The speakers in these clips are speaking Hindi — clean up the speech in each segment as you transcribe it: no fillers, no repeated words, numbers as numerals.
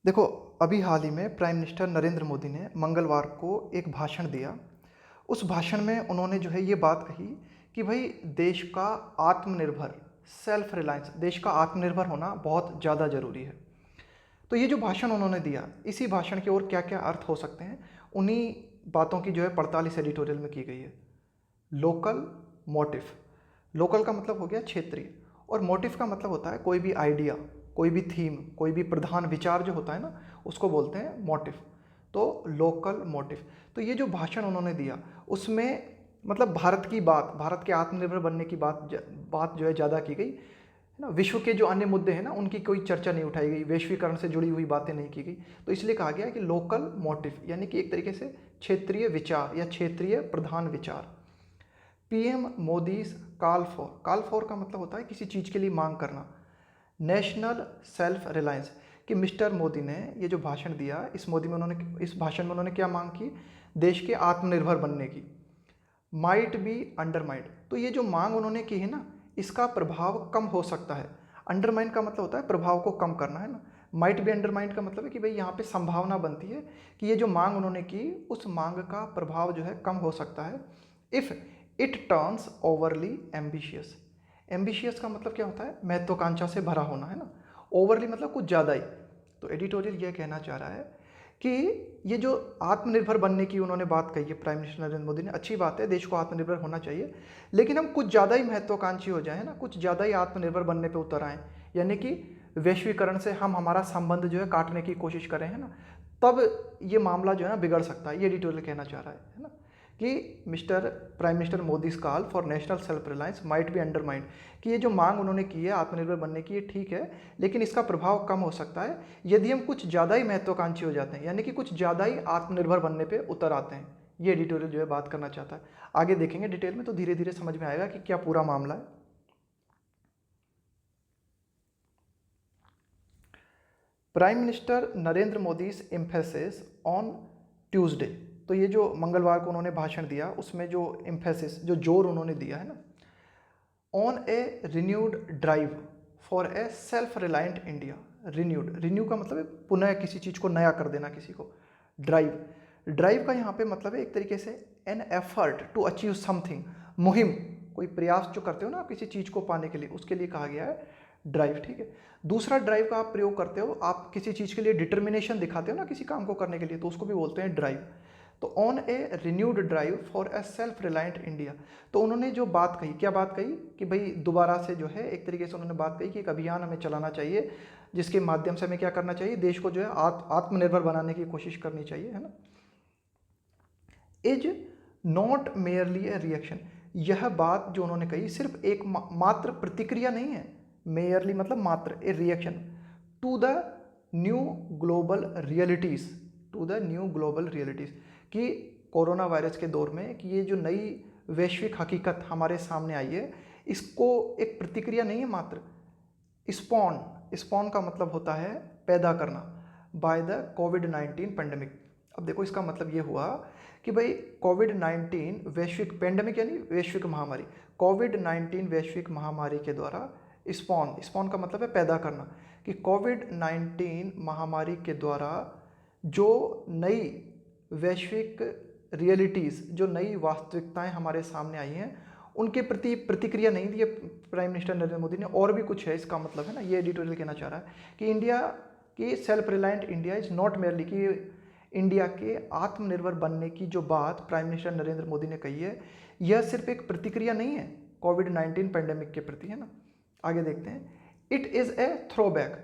देखो, अभी हाल ही में प्राइम मिनिस्टर नरेंद्र मोदी ने मंगलवार को एक भाषण दिया। उस भाषण में उन्होंने जो है ये बात कही कि भाई देश का आत्मनिर्भर, सेल्फ रिलायंस, देश का आत्मनिर्भर होना बहुत ज़्यादा ज़रूरी है। तो ये जो भाषण उन्होंने दिया, इसी भाषण के और क्या क्या अर्थ हो सकते हैं, उन्हीं बातों की जो है पड़ताल इस एडिटोरियल में की गई है। लोकल मोटिव, लोकल का मतलब हो गया क्षेत्रीय, और मोटिव का मतलब होता है कोई भी आइडिया, कोई भी थीम, कोई भी प्रधान विचार जो होता है ना, उसको बोलते हैं मोटिव। तो लोकल मोटिव। तो ये जो भाषण उन्होंने दिया उसमें मतलब भारत की बात, भारत के आत्मनिर्भर बनने की बात जो है ज़्यादा की गई है ना। विश्व के जो अन्य मुद्दे हैं ना, उनकी कोई चर्चा नहीं उठाई गई, वैश्वीकरण से जुड़ी हुई बातें नहीं की गई। तो इसलिए कहा गया है कि लोकल मोटिव, यानी कि एक तरीके से क्षेत्रीय विचार या क्षेत्रीय प्रधान विचार। पीएम मोदीज कॉल फॉर का मतलब होता है किसी चीज़ के लिए मांग करना। नेशनल सेल्फ रिलायंस, कि मिस्टर मोदी ने ये जो भाषण दिया, इस भाषण में उन्होंने क्या मांग की, देश के आत्मनिर्भर बनने की। माइट बी अंडरमाइंड, तो ये जो मांग उन्होंने की है ना, इसका प्रभाव कम हो सकता है। अंडरमाइंड का मतलब होता है प्रभाव को कम करना, है ना। माइट बी अंडरमाइंड का मतलब है कि भाई यहाँ पे संभावना बनती है कि ये जो मांग उन्होंने की, उस मांग का प्रभाव जो है कम हो सकता है if it turns overly ambitious. Ambitious का मतलब क्या होता है, महत्वाकांक्षा से भरा होना, है ना। ओवरली मतलब कुछ ज़्यादा ही। तो एडिटोरियल ये कहना चाह रहा है कि ये जो आत्मनिर्भर बनने की उन्होंने बात कही है प्राइम मिनिस्टर नरेंद्र मोदी ने, अच्छी बात है, देश को आत्मनिर्भर होना चाहिए, लेकिन हम कुछ ज़्यादा ही महत्वाकांक्षी हो जाए ना, कुछ ज़्यादा ही आत्मनिर्भर बनने पे उतर आए, यानी कि वैश्वीकरण से हम हमारा संबंध जो है काटने की कोशिश करें, है ना, तब ये मामला जो है ना बिगड़ सकता है। ये एडिटोरियल कहना चाह रहा है ना, कि prime minister Modi's call for national self reliance might be undermined, कि ये जो मांग उन्होंने की है आत्मनिर्भर बनने की, ये ठीक है, लेकिन इसका प्रभाव कम हो सकता है यदि हम कुछ ज़्यादा ही महत्वाकांक्षी हो जाते हैं, यानी कि कुछ ज़्यादा ही आत्मनिर्भर बनने पे उतर आते हैं। ये एडिटोरियल जो है बात करना चाहता है। आगे देखेंगे डिटेल में तो धीरे धीरे समझ में आएगा कि क्या पूरा मामला है। Prime minister Narendra Modi's emphasis on Tuesday, तो ये जो मंगलवार को उन्होंने भाषण दिया, उसमें जो एम्फेसिस, जो जोर उन्होंने दिया है ना, on A renewed drive for a self reliant India. Renewed, renew का मतलब है पुनः किसी चीज़ को नया कर देना, किसी को। ड्राइव, ड्राइव का यहाँ पे मतलब है एक तरीके से an effort to achieve something, मुहिम, कोई प्रयास जो करते हो ना आप किसी चीज़ को पाने के लिए, उसके लिए कहा गया है ड्राइव, ठीक है। दूसरा ड्राइव का आप प्रयोग करते हो, आप किसी चीज़ के लिए डिटर्मिनेशन दिखाते हो ना किसी काम को करने के लिए, तो उसको भी बोलते हैं ड्राइव। तो on A renewed drive for a self reliant India, तो उन्होंने जो बात कही, क्या बात कही, कि भाई दोबारा से जो है एक तरीके से उन्होंने बात कही कि एक अभियान हमें चलाना चाहिए, जिसके माध्यम से हमें क्या करना चाहिए, देश को जो है आत्मनिर्भर बनाने की कोशिश करनी चाहिए, है ना। Is not merely A reaction, यह बात जो उन्होंने कही सिर्फ एक मात्र प्रतिक्रिया नहीं है। मेयरली मतलब मात्र, a reaction to the new global realities, to the new global realities, कि कोरोना वायरस के दौर में कि ये जो नई वैश्विक हकीकत हमारे सामने आई है, इसको एक प्रतिक्रिया नहीं है मात्र। स्पॉन, स्पॉन का मतलब होता है पैदा करना, बाय द कोविड-19 पेंडेमिक। अब देखो इसका मतलब ये हुआ कि भाई कोविड-19 वैश्विक, पेंडेमिक यानी वैश्विक महामारी, कोविड-19 वैश्विक महामारी के द्वारा स्पॉन, स्पॉन का मतलब है पैदा करना, कि कोविड-19 महामारी के द्वारा जो नई वैश्विक रियलिटीज़, जो नई वास्तविकताएं हमारे सामने आई हैं, उनके प्रति प्रतिक्रिया नहीं दी है प्राइम मिनिस्टर नरेंद्र मोदी ने, और भी कुछ है इसका मतलब, है ना। ये एडिटोरियल कहना चाह रहा है कि इंडिया की self reliant India is not merely, कि इंडिया के आत्मनिर्भर बनने की जो बात प्राइम मिनिस्टर नरेंद्र मोदी ने कही है, यह सिर्फ एक प्रतिक्रिया नहीं है कोविड-19 पेंडेमिक के प्रति, है ना। आगे देखते हैं, इट इज़ ए थ्रोबैक,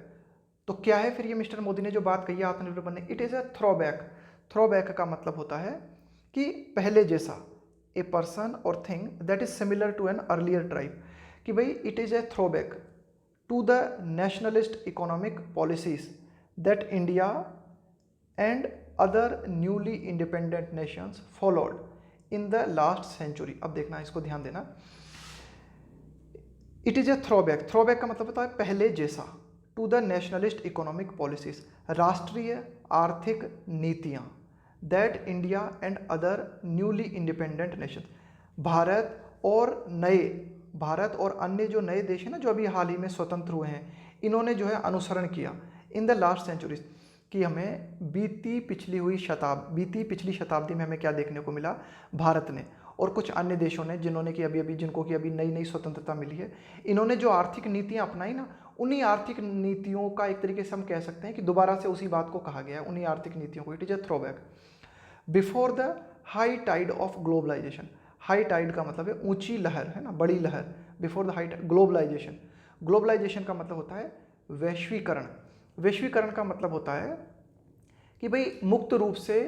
तो क्या है फिर ये मिस्टर मोदी ने जो बात कही है आत्मनिर्भर बनने, it is a throwback. Throwback का मतलब होता है कि पहले जैसा, a person or thing that is similar to an earlier tribe, कि भाई it is a throwback to the nationalist economic policies that India and other newly independent nations followed in the last century. अब देखना, इसको ध्यान देना, it is a throwback, throwback का मतलब होता है पहले जैसा, to the nationalist economic policies, राष्ट्रीय आर्थिक नीतियाँ, that India and other newly independent nation, Bharat और नए, भारत और अन्य जो नए देश हैं ना, जो अभी हाल ही में स्वतंत्र हुए हैं, इन्होंने जो है अनुसरण किया इन द लास्ट सेंचुरीज, कि हमें बीती पिछली शताब्दी में हमें क्या देखने को मिला, भारत ने और कुछ अन्य देशों ने जिन्होंने कि जिनको कि अभी नई नई स्वतंत्रता मिली है, इन्होंने जो आर्थिक नीतियां अपनाई ना, उन्हीं आर्थिक नीतियों का एक तरीके से हम कह सकते हैं कि दोबारा से उसी बात को कहा गया है, उन्हीं आर्थिक नीतियों को। It is a throwback before the high tide of globalization. High tide का मतलब है ऊंची लहर, है ना, बड़ी लहर। Before the high globalization, globalization का मतलब होता है वैश्वीकरण। वैश्वीकरण का मतलब होता है कि भाई मुक्त रूप से,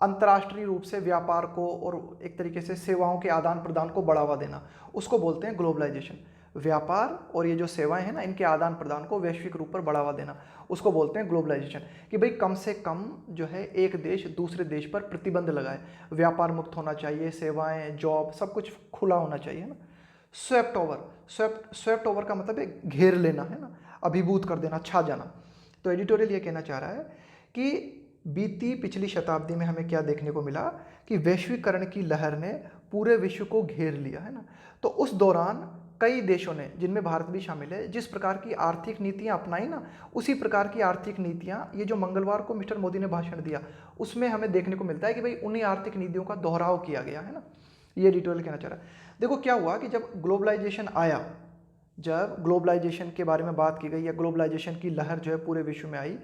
अंतर्राष्ट्रीय रूप से व्यापार को और एक तरीके से सेवाओं के आदान प्रदान को बढ़ावा देना, उसको बोलते हैं ग्लोबलाइजेशन। व्यापार और ये जो सेवाएं हैं ना, इनके आदान प्रदान को वैश्विक रूप पर बढ़ावा देना, उसको बोलते हैं ग्लोबलाइजेशन। कि भाई कम से कम जो है एक देश दूसरे देश पर प्रतिबंध लगाए, व्यापार मुक्त होना चाहिए, सेवाएं, जॉब, सब कुछ खुला होना चाहिए ना। स्वेप्ट ओवर, स्वेप्ट ओवर का मतलब है घेर लेना, है ना, अभिभूत कर देना, छा जाना। तो एडिटोरियल ये कहना चाह रहा है कि बीती पिछली शताब्दी में हमें क्या देखने को मिला कि वैश्वीकरण की लहर ने पूरे विश्व को घेर लिया, है ना। तो उस दौरान कई देशों ने, जिनमें भारत भी शामिल है, जिस प्रकार की आर्थिक नीतियां अपनाई ना, उसी प्रकार की आर्थिक नीतियां ये जो मंगलवार को मिस्टर मोदी ने भाषण दिया उसमें हमें देखने को मिलता है कि भाई उन्हीं आर्थिक नीतियों का दोहराव किया गया, है ना। ये एडिटोरियल कहना चाह रहा है। देखो क्या हुआ कि जब ग्लोबलाइजेशन आया, जब ग्लोबलाइजेशन के बारे में बात की गई या ग्लोबलाइजेशन की लहर जो है पूरे विश्व में आई,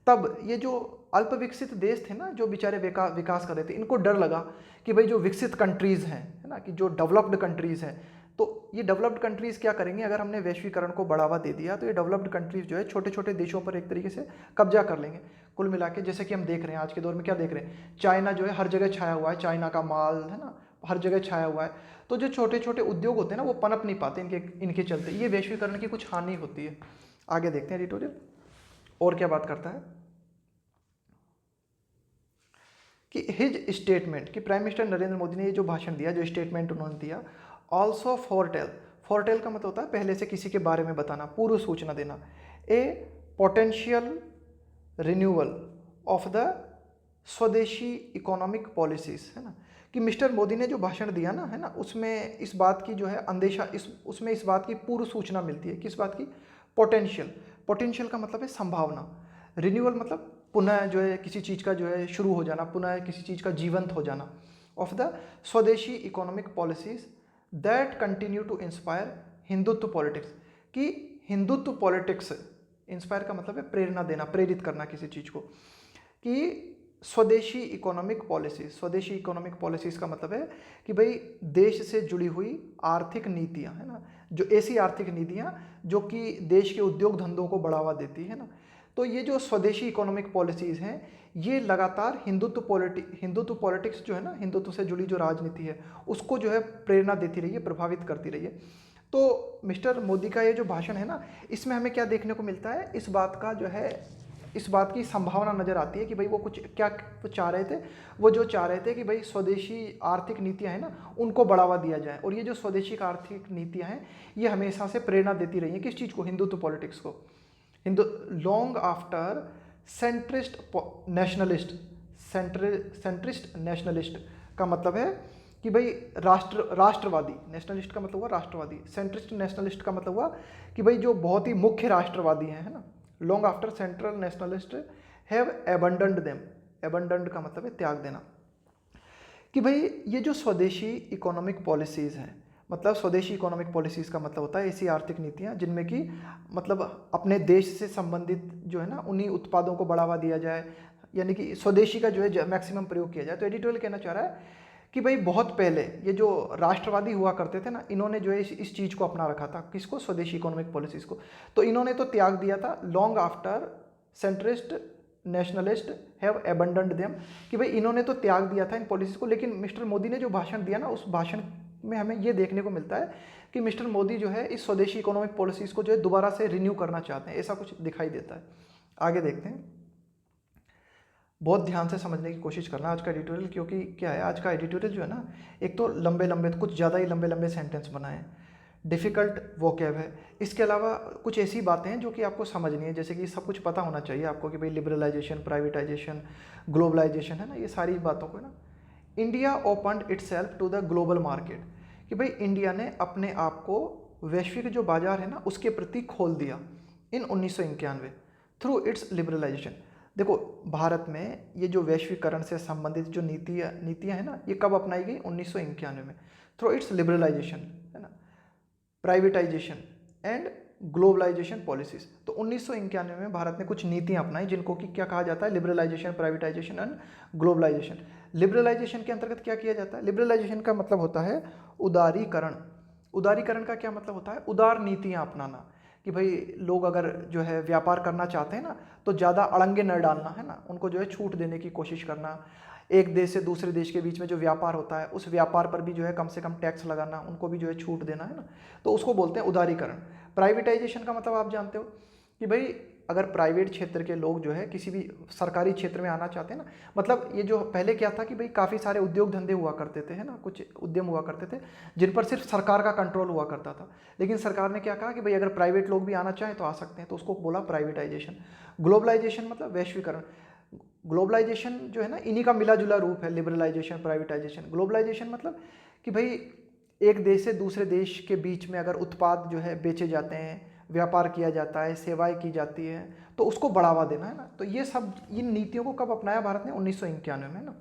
तब ये जो अल्प विकसित देश थे ना, जो बेचारे विकास कर रहे थे, इनको डर लगा कि भाई जो विकसित कंट्रीज हैं, है ना, कि जो डेवलप्ड कंट्रीज हैं, तो ये डेवलप्ड कंट्रीज क्या करेंगे, अगर हमने वैश्वीकरण को बढ़ावा दे दिया तो ये डेवलप्ड कंट्रीज जो है छोटे छोटे देशों पर एक तरीके से कब्जा कर लेंगे। कुल मिला के जैसे कि हम देख रहे हैं आज के दौर में, क्या देख रहे हैं, चाइना जो है हर जगह छाया हुआ है, चाइना का माल, है ना, हर जगह छाया हुआ है। तो जो छोटे छोटे उद्योग होते हैं ना, वो पनप नहीं पाते इनके चलते, ये वैश्वीकरण की कुछ हानि होती है। आगे देखते हैं एडिटोरियल और क्या बात करता है कि हिज स्टेटमेंट, कि प्राइम मिनिस्टर नरेंद्र मोदी ने ये जो भाषण दिया, जो स्टेटमेंट उन्होंने दिया, ऑल्सो फोरटेल, फोरटेल का मतलब होता है पहले से किसी के बारे में बताना, पूर्व सूचना देना, ए potential renewal of the swadeshi economic policies, है ना। कि मिस्टर मोदी ने जो भाषण दिया ना, है ना, उसमें इस बात की जो है अंदेशा, उसमें इस बात की पूर्व सूचना मिलती है। किस बात की? पोटेंशियल। पोटेंशियल का मतलब है संभावना। रिन्यूअल मतलब पुनः जो है किसी चीज़ का जो है शुरू हो जाना, पुनः किसी चीज़ का जीवंत हो जाना। Of the swadeshi economic policies that continue to inspire Hindutva politics, कि हिंदुत्व पॉलिटिक्स, इंस्पायर का मतलब है प्रेरणा देना, प्रेरित करना किसी चीज़ को। कि स्वदेशी इकोनॉमिक पॉलिसीज, स्वदेशी इकोनॉमिक पॉलिसीज का मतलब है कि भाई देश से जुड़ी हुई आर्थिक नीतियां, है ना, जो ऐसी आर्थिक नीतियां जो कि देश के उद्योग धंधों को बढ़ावा देती है ना। तो ये जो स्वदेशी इकोनॉमिक पॉलिसीज हैं, ये लगातार हिंदुत्व पॉलिटिक्स जो है ना, हिंदुत्व से जुड़ी जो राजनीति है, उसको जो है प्रेरणा देती रही है, प्रभावित करती रही है। तो मिस्टर मोदी का ये जो भाषण है ना, इसमें हमें क्या देखने को मिलता है, इस बात का जो है, इस बात की संभावना नज़र आती है कि भाई वो कुछ क्या चाह रहे थे, वो जो चाह रहे थे कि भाई स्वदेशी आर्थिक नीतियां हैं ना, उनको बढ़ावा दिया जाए। और ये जो स्वदेशी आर्थिक नीतियां हैं, ये हमेशा से प्रेरणा देती रही हैं किस चीज़ को? हिंदुत्व पॉलिटिक्स को। लॉन्ग आफ्टर सेंट्रिस्ट नेशनलिस्ट का मतलब है कि भाई राष्ट्रवादी, नेशनलिस्ट का मतलब हुआ राष्ट्रवादी, सेंट्रिस्ट नेशनलिस्ट का मतलब हुआ कि भाई जो बहुत ही मुख्य राष्ट्रवादी हैं, है ना। Long after central nationalist have abandoned them, abandoned का मतलब है त्याग देना। कि भाई ये जो स्वदेशी इकोनॉमिक पॉलिसीज़ हैं, मतलब स्वदेशी इकोनॉमिक पॉलिसीज़ का मतलब होता है ऐसी आर्थिक नीतियाँ जिनमें कि मतलब अपने देश से संबंधित जो है ना, उन्हीं उत्पादों को बढ़ावा दिया जाए, यानी कि स्वदेशी का जो है मैक्सिमम प्रयोग किया जाए। तो एडिटोरियल कहना चाह रहा है कि भाई बहुत पहले ये जो राष्ट्रवादी हुआ करते थे ना, इन्होंने जो है इस चीज़ को अपना रखा था। किसको? स्वदेशी इकोनॉमिक पॉलिसीज़ को। तो इन्होंने तो त्याग दिया था। Long after centrist nationalist have abandoned them, कि भाई इन्होंने तो त्याग दिया था इन पॉलिसीज़ को। लेकिन मिस्टर मोदी ने जो भाषण दिया ना, उस भाषण में हमें ये देखने को मिलता है कि मिस्टर मोदी जो है इस स्वदेशी इकोनॉमिक पॉलिसीज़ को जो है दोबारा से रिन्यू करना चाहते हैं, ऐसा कुछ दिखाई देता है। आगे देखते हैं, बहुत ध्यान से समझने की कोशिश करना आज का एडिटोरियल, क्योंकि क्या है, आज का एडिटोरियल जो है ना, एक तो लंबे लंबे, कुछ ज़्यादा ही लंबे लंबे सेंटेंस बनाए हैं, डिफ़िकल्ट वोकैब है। इसके अलावा कुछ ऐसी बातें हैं जो कि आपको समझनी है, जैसे कि सब कुछ पता होना चाहिए आपको कि भाई लिबरलाइजेशन, प्राइवेटाइजेशन, ग्लोबलाइजेशन, है ना, ये सारी बातों को ना। India opened itself to the global market, कि भाई इंडिया ने अपने आप को वैश्विक जो बाजार है ना, उसके प्रति खोल दिया इन 1991 थ्रू इट्स लिबरलाइजेशन। देखो, भारत में ये जो वैश्वीकरण से संबंधित जो नीतियाँ हैं ना, ये कब अपनाई गई? 1991 में, थ्रू इट्स लिबरलाइजेशन, है ना, प्राइवेटाइजेशन एंड ग्लोबलाइजेशन पॉलिसीज। तो 1991 में भारत ने कुछ नीतियां अपनाई जिनको कि क्या कहा जाता है? Liberalization, privatization and globalization. Liberalization के अंतर्गत क्या किया जाता है? लिबरलाइजेशन का मतलब होता है उदारीकरण। उदारीकरण का क्या मतलब होता है? उदार नीतियां अपनाना, कि भाई लोग अगर जो है व्यापार करना चाहते हैं ना, तो ज़्यादा अड़ंगे न डालना, है ना, उनको जो है छूट देने की कोशिश करना। एक देश से दूसरे देश के बीच में जो व्यापार होता है, उस व्यापार पर भी जो है कम से कम टैक्स लगाना, उनको भी जो है छूट देना, है ना, तो उसको बोलते हैं उदारीकरण। प्राइवेटाइजेशन का मतलब आप जानते हो कि भाई अगर प्राइवेट क्षेत्र के लोग जो है किसी भी सरकारी क्षेत्र में आना चाहते हैं ना, मतलब ये जो पहले क्या था कि भाई काफ़ी सारे उद्योग धंधे हुआ करते थे, है ना, कुछ उद्यम हुआ करते थे जिन पर सिर्फ सरकार का कंट्रोल हुआ करता था। लेकिन सरकार ने क्या कहा कि भाई अगर प्राइवेट लोग भी आना चाहें तो आ सकते हैं, तो उसको बोला प्राइवेटाइजेशन। ग्लोबलाइजेशन मतलब वैश्वीकरण। ग्लोबलाइजेशन जो है ना, इन्हीं का मिला जुला रूप है, लिबरलाइजेशन, प्राइवेटाइजेशन। ग्लोबलाइजेशन मतलब कि भाई एक देश से दूसरे देश के बीच में अगर उत्पाद जो है बेचे जाते हैं, व्यापार किया जाता है, सेवाएं की जाती है, तो उसको बढ़ावा देना, है ना। तो ये सब इन नीतियों को कब अपनाया भारत ने? 1991 में ना।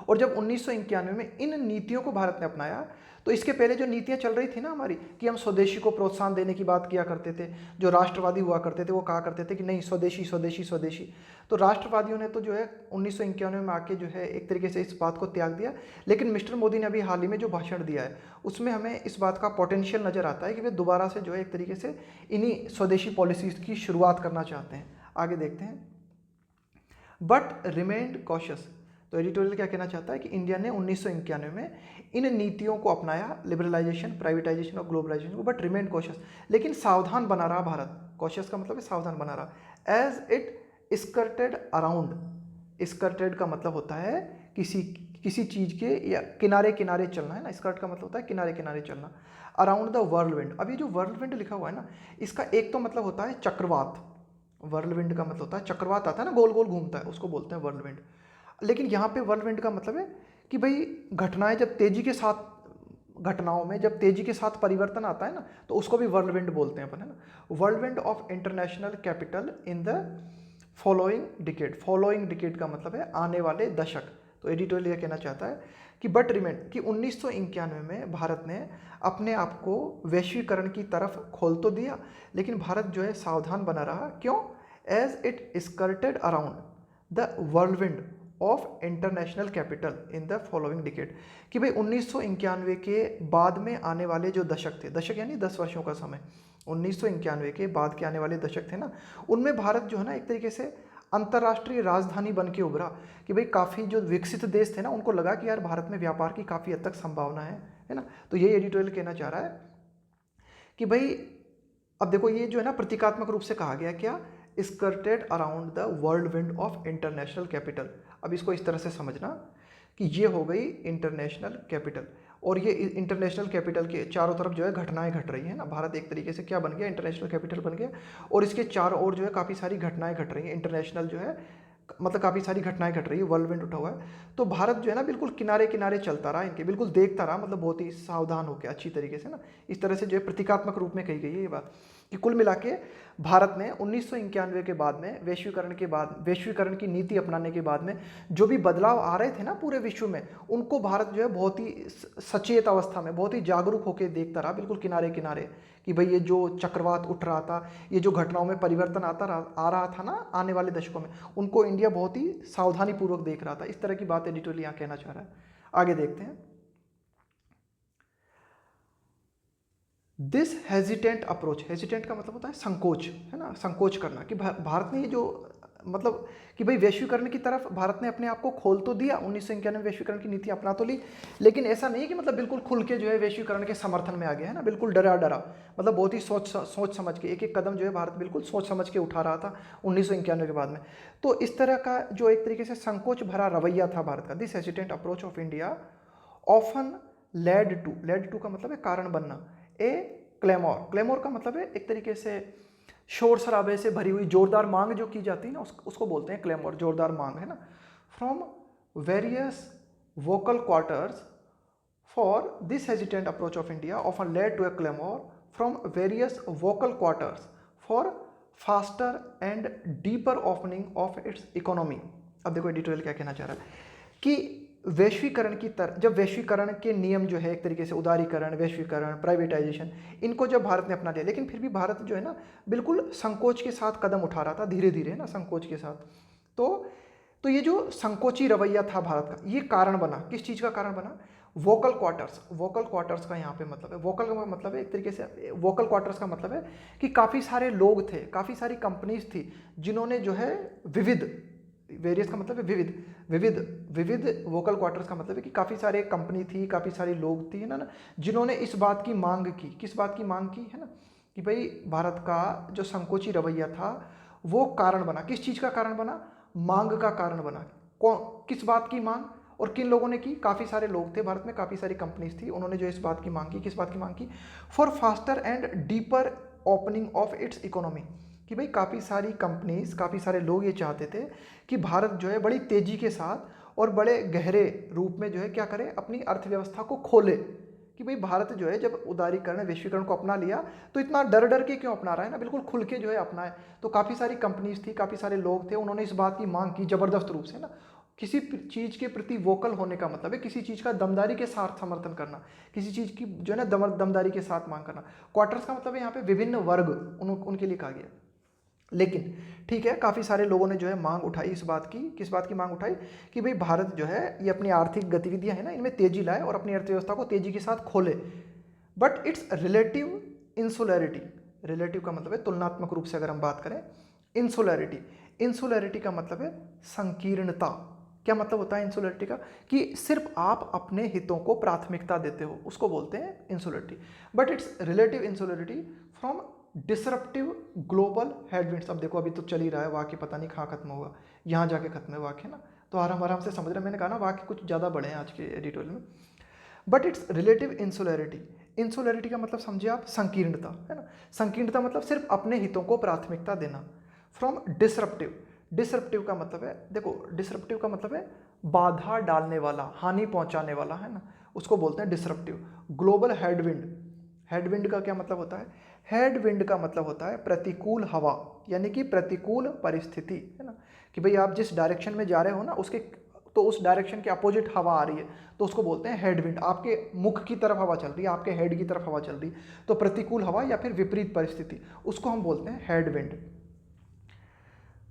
और जब 1991 में इन नीतियों को भारत ने अपनाया, तो इसके पहले जो नीतियां चल रही थी ना हमारी, कि हम स्वदेशी को प्रोत्साहन देने की बात किया करते थे, जो राष्ट्रवादी हुआ करते थे वो कहा करते थे कि नहीं, स्वदेशी स्वदेशी स्वदेशी। तो राष्ट्रवादियों ने तो जो है 1991 में आके जो है एक तरीके से इस बात को त्याग दिया। लेकिन मिस्टर मोदी ने अभी हाल ही में जो भाषण दिया है, उसमें हमें इस बात का पोटेंशियल नज़र आता है कि वे दोबारा से जो है एक तरीके से इन्हीं स्वदेशी पॉलिसीज़ की शुरुआत करना चाहते हैं। आगे देखते हैं। But remained cautious. तो एडिटोरियल क्या कहना चाहता है कि इंडिया ने 1991 में इन नीतियों को अपनाया, लिबरलाइजेशन, प्राइवेटाइजेशन और ग्लोबलाइजेशन को, बट रिमेन्ड कॉशियस, लेकिन सावधान बना रहा भारत। कॉशियस का मतलब है सावधान बना रहा। As it skirted around. Skirted का मतलब होता है किसी चीज़ के या किनारे किनारे चलना, है ना। स्कर्ट का मतलब होता है किनारे किनारे चलना। Around the world wind. अब ये जो वर्ल्ड विंड लिखा हुआ है ना, इसका एक तो मतलब होता है चक्रवात। वर्ल्ड विंड का मतलब होता है चक्रवात, आता है ना, गोल गोल घूमता है, उसको बोलते हैं वर्ल्ड विंड। लेकिन यहाँ पे वर्ल्ड विंड का मतलब है कि भाई घटनाएं जब तेजी के साथ, घटनाओं में जब तेजी के साथ परिवर्तन आता है ना, तो उसको भी वर्ल्ड विंड बोलते हैं अपन, है ना। World wind of international capital in the following decade. Following decade का मतलब है आने वाले दशक। तो एडिटोरियल यह कहना चाहता है कि बट रिमेंड, कि 1991 में भारत ने अपने आप को वैश्वीकरण की तरफ खोल तो दिया, लेकिन भारत जो है सावधान बना रहा। क्यों? As it skirted around the world wind of international capital in the following decade. कि भाई 1991 के बाद में आने वाले जो दशक थे, दशक यानी 10 वर्षों का समय, 1991 के बाद के आने वाले दशक थे ना, उनमें भारत जो है ना एक तरीके से अंतर्राष्ट्रीय राजधानी बन के उभरा। कि भाई काफ़ी जो विकसित देश थे ना, उनको लगा कि यार भारत में व्यापार की काफ़ी हद तक संभावना है ना। तो ये एडिटोरियल कहना चाह रहा है कि भाई अब देखो, ये जो है ना प्रतीकात्मक रूप से कहा गया क्या? Skirted around the world wind of international capital. अब इसको इस तरह से समझना कि ये हो गई इंटरनेशनल कैपिटल, और ये इंटरनेशनल कैपिटल के चारों तरफ जो है घटनाएं घट रही हैं ना। भारत एक तरीके से क्या बन गया? इंटरनेशनल कैपिटल बन गया, और इसके चारों ओर जो है काफ़ी सारी घटनाएं घट रही हैं। इंटरनेशनल जो है मतलब काफ़ी सारी घटनाएं घट रही है, वर्ल्ड विंड उठा हुआ है। तो भारत जो है ना बिल्कुल किनारे किनारे चलता रहा, इनके बिल्कुल देखता रहा, मतलब बहुत ही सावधान होकर अच्छी तरीके से ना। इस तरह से जो है प्रतीकात्मक रूप में कही गई है ये बात, कि कुल मिला के भारत ने 1991 के बाद में वैश्वीकरण की नीति अपनाने के बाद में जो भी बदलाव आ रहे थे ना पूरे विश्व में, उनको भारत जो है बहुत ही सचेत अवस्था में, बहुत ही जागरूक होकर देखता रहा, बिल्कुल किनारे किनारे, कि भाई ये जो चक्रवात उठ रहा था, ये जो घटनाओं में परिवर्तन आ रहा था ना आने वाले दशकों में, उनको इंडिया बहुत ही सावधानी पूर्वक देख रहा था। इस तरह की बात एडिटोरियल यहाँ कहना चाह रहा है। आगे देखते हैं। This hesitant approach. हेजिटेंट का मतलब होता है संकोच, है ना, संकोच करना। कि भारत ने ये जो मतलब कि भाई वैश्वीकरण की तरफ भारत ने अपने आप को खोल तो दिया, 1991 में वैश्वीकरण की नीति अपना तो ली, लेकिन ऐसा नहीं कि मतलब बिल्कुल खुल के जो है वैश्वीकरण के समर्थन में आ गया, है ना, बिल्कुल डरा डरा, मतलब बहुत ही सोच समझ के एक एक कदम जो है भारत बिल्कुल सोच समझ के उठा रहा था 1991 के बाद में। तो इस तरह का जो एक तरीके से संकोच भरा रवैया था भारत का, this hesitant approach of India often led to का मतलब है कारण बनना, ए क्लेमोर। क्लेमोर का मतलब है एक तरीके से शोर शराबे से भरी हुई जोरदार मांग जो की जाती है ना, उसको बोलते हैं क्लेमोर, जोरदार मांग, है ना। From various vocal quarters for this hesitant approach of India often led to a clamour from various vocal quarters for faster and deeper opening of its economy. अब देखो एडिटोरियल क्या कहना चाह रहा है कि वैश्वीकरण की जब वैश्वीकरण के नियम जो है एक तरीके से उदारीकरण, वैश्वीकरण, प्राइवेटाइजेशन, इनको जब भारत ने अपना लिया, लेकिन फिर भी भारत जो है ना बिल्कुल संकोच के साथ कदम उठा रहा था, धीरे धीरे ना संकोच के साथ। तो ये जो संकोची रवैया था भारत का, ये कारण बना, किस चीज़ का कारण बना? Vocal quarters. वोकल क्वार्टर्स का यहाँ पे मतलब है, वोकल का मतलब है एक तरीके से, वोकल क्वार्टर्स का मतलब है कि काफ़ी सारे लोग थे, काफ़ी सारी कंपनीज थी जिन्होंने जो है विविध, वेरियस का मतलब है विविध, विविध वोकल क्वार्टर्स का मतलब है कि काफ़ी सारे कंपनी थी, काफ़ी सारे लोग थी, है ना, जिन्होंने इस बात की मांग की, किस बात की मांग की, है ना, कि भाई भारत का जो संकोची रवैया था वो कारण बना, किस चीज़ का कारण बना? मांग का कारण बना। कौन, किस बात की मांग और किन लोगों ने की? काफ़ी सारे लोग थे भारत में, काफ़ी सारी कंपनीज थी, उन्होंने जो इस बात की मांग की, किस बात की मांग की? For faster and deeper opening of its economy, कि भाई काफ़ी सारी कंपनीज, काफ़ी सारे लोग ये चाहते थे कि भारत जो है बड़ी तेज़ी के साथ और बड़े गहरे रूप में जो है क्या करे, अपनी अर्थव्यवस्था को खोले, कि भाई भारत जो है जब उदारीकरण, वैश्वीकरण को अपना लिया तो इतना डर डर के क्यों अपना रहा है ना, बिल्कुल खुल के जो है अपनाए। तो काफ़ी सारी कंपनीज थी, काफ़ी सारे लोग थे, उन्होंने इस बात की मांग की ज़बरदस्त रूप से ना। किसी चीज़ के प्रति वोकल होने का मतलब है किसी चीज़ का दमदारी के साथ समर्थन करना, किसी चीज़ की जो है ना दमदारी के साथ मांग करना। क्वार्टर्स का मतलब है यहाँ पे विभिन्न वर्ग, उनके लिए कहा गया। लेकिन ठीक है, काफ़ी सारे लोगों ने जो है मांग उठाई इस बात की, किस बात की मांग उठाई? कि भाई भारत जो है ये अपनी आर्थिक गतिविधियां है ना, इनमें तेजी लाए और अपनी अर्थव्यवस्था को तेजी के साथ खोले। बट इट्स रिलेटिव इंसुलैरिटी, रिलेटिव का मतलब है तुलनात्मक रूप से अगर हम बात करें, इंसुलैरिटी, इंसुलैरिटी का मतलब है संकीर्णता। क्या मतलब होता है इंसुलैरिटी का? कि सिर्फ आप अपने हितों को प्राथमिकता देते हो, उसको बोलते हैं insularity. But it's relative insularity from disruptive global headwinds. अब देखो अभी तो चल ही रहा है वाक्य, पता नहीं कहाँ खत्म होगा, यहाँ जाके खत्म है वाक्य ना, तो आराम आराम से समझ रहे हैं। मैंने कहा ना वाक्य कुछ ज़्यादा बड़े हैं आज के एडिटोरियल में। बट इट्स रिलेटिव इंसुलैरिटी, इंसुलैरिटी का मतलब समझिए आप संकीर्णता, है ना, संकीर्णता मतलब सिर्फ अपने हितों को प्राथमिकता देना। फ्रॉम डिसरप्टिव, डिसरप्टिव का मतलब है, देखो डिसरप्टिव का मतलब है बाधा डालने वाला, हानि पहुंचाने वाला, है ना, उसको बोलते हैं डिसरप्टिव। ग्लोबल हेडविंड, हेडविंड का क्या मतलब होता है? हेडविंड का मतलब होता है प्रतिकूल हवा, यानी कि प्रतिकूल परिस्थिति, है ना, कि भाई आप जिस डायरेक्शन में जा रहे हो ना उसके, तो उस डायरेक्शन के अपोजिट हवा आ रही है, तो उसको बोलते हैं हेडविंड। आपके मुख की तरफ हवा चल रही है, आपके हेड की तरफ हवा चल रही है, तो प्रतिकूल हवा या फिर विपरीत परिस्थिति, उसको हम बोलते हैं headwind.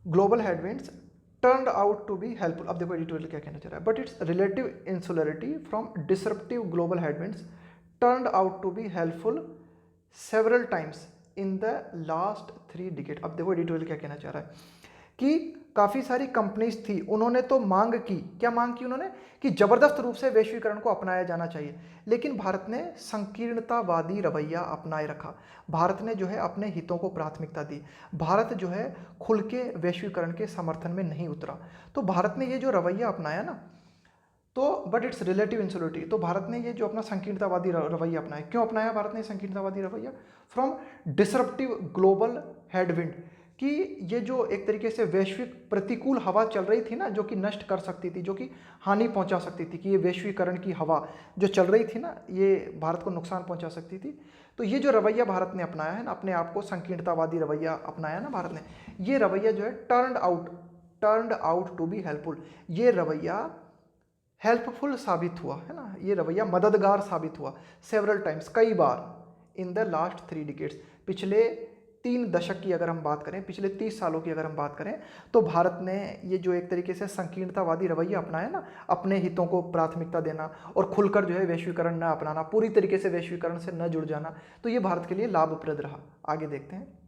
Global headwinds turned out to be helpful. अब देखो एडिटोरियल क्या कहना चाह रहा है, but it's relative insularity from disruptive global headwinds turned out to be helpful several times in the last 3 decade. अब देखो एडिटोरियल क्या कहना चाह रहा है कि काफ़ी सारी कंपनीज थी, उन्होंने तो मांग की, क्या मांग की उन्होंने? कि जबरदस्त रूप से वैश्वीकरण को अपनाया जाना चाहिए, लेकिन भारत ने संकीर्णतावादी रवैया अपनाए रखा। भारत ने जो है अपने हितों को प्राथमिकता दी, भारत जो है खुल के वैश्वीकरण के समर्थन में नहीं उतरा। तो भारत ने ये जो रवैया अपनाया ना, तो बट इट्स रिलेटिव इंसुलरिटी, तो भारत ने ये जो अपना संकीर्णतावादी रवैया अपनाया, क्यों अपनाया भारत ने संकीर्णतावादी रवैया? फ्रॉम डिसरप्टिव ग्लोबल हेडविंड, कि ये जो एक तरीके से वैश्विक प्रतिकूल हवा चल रही थी ना, जो कि नष्ट कर सकती थी, जो कि हानि पहुंचा सकती थी, कि ये वैश्वीकरण की हवा जो चल रही थी ना, ये भारत को नुकसान पहुंचा सकती थी। तो ये जो रवैया भारत ने अपनाया है ना, अपने आप को संकीर्णतावादी रवैया अपनाया ना भारत ने, ये रवैया जो है turned out to be helpful, ये रवैया हेल्पफुल साबित हुआ, है ना, ये रवैया मददगार साबित हुआ सेवरल टाइम्स, कई बार, इन द लास्ट 3 डिकेड्स, पिछले 3 दशक की अगर हम बात करें, पिछले 30 सालों की अगर हम बात करें, तो भारत ने ये जो एक तरीके से संकीर्णतावादी रवैया अपनाया ना, अपने हितों को प्राथमिकता देना और खुलकर जो है वैश्वीकरण न अपनाना, पूरी तरीके से वैश्वीकरण से न जुड़ जाना, तो ये भारत के लिए लाभप्रद रहा। आगे देखते हैं।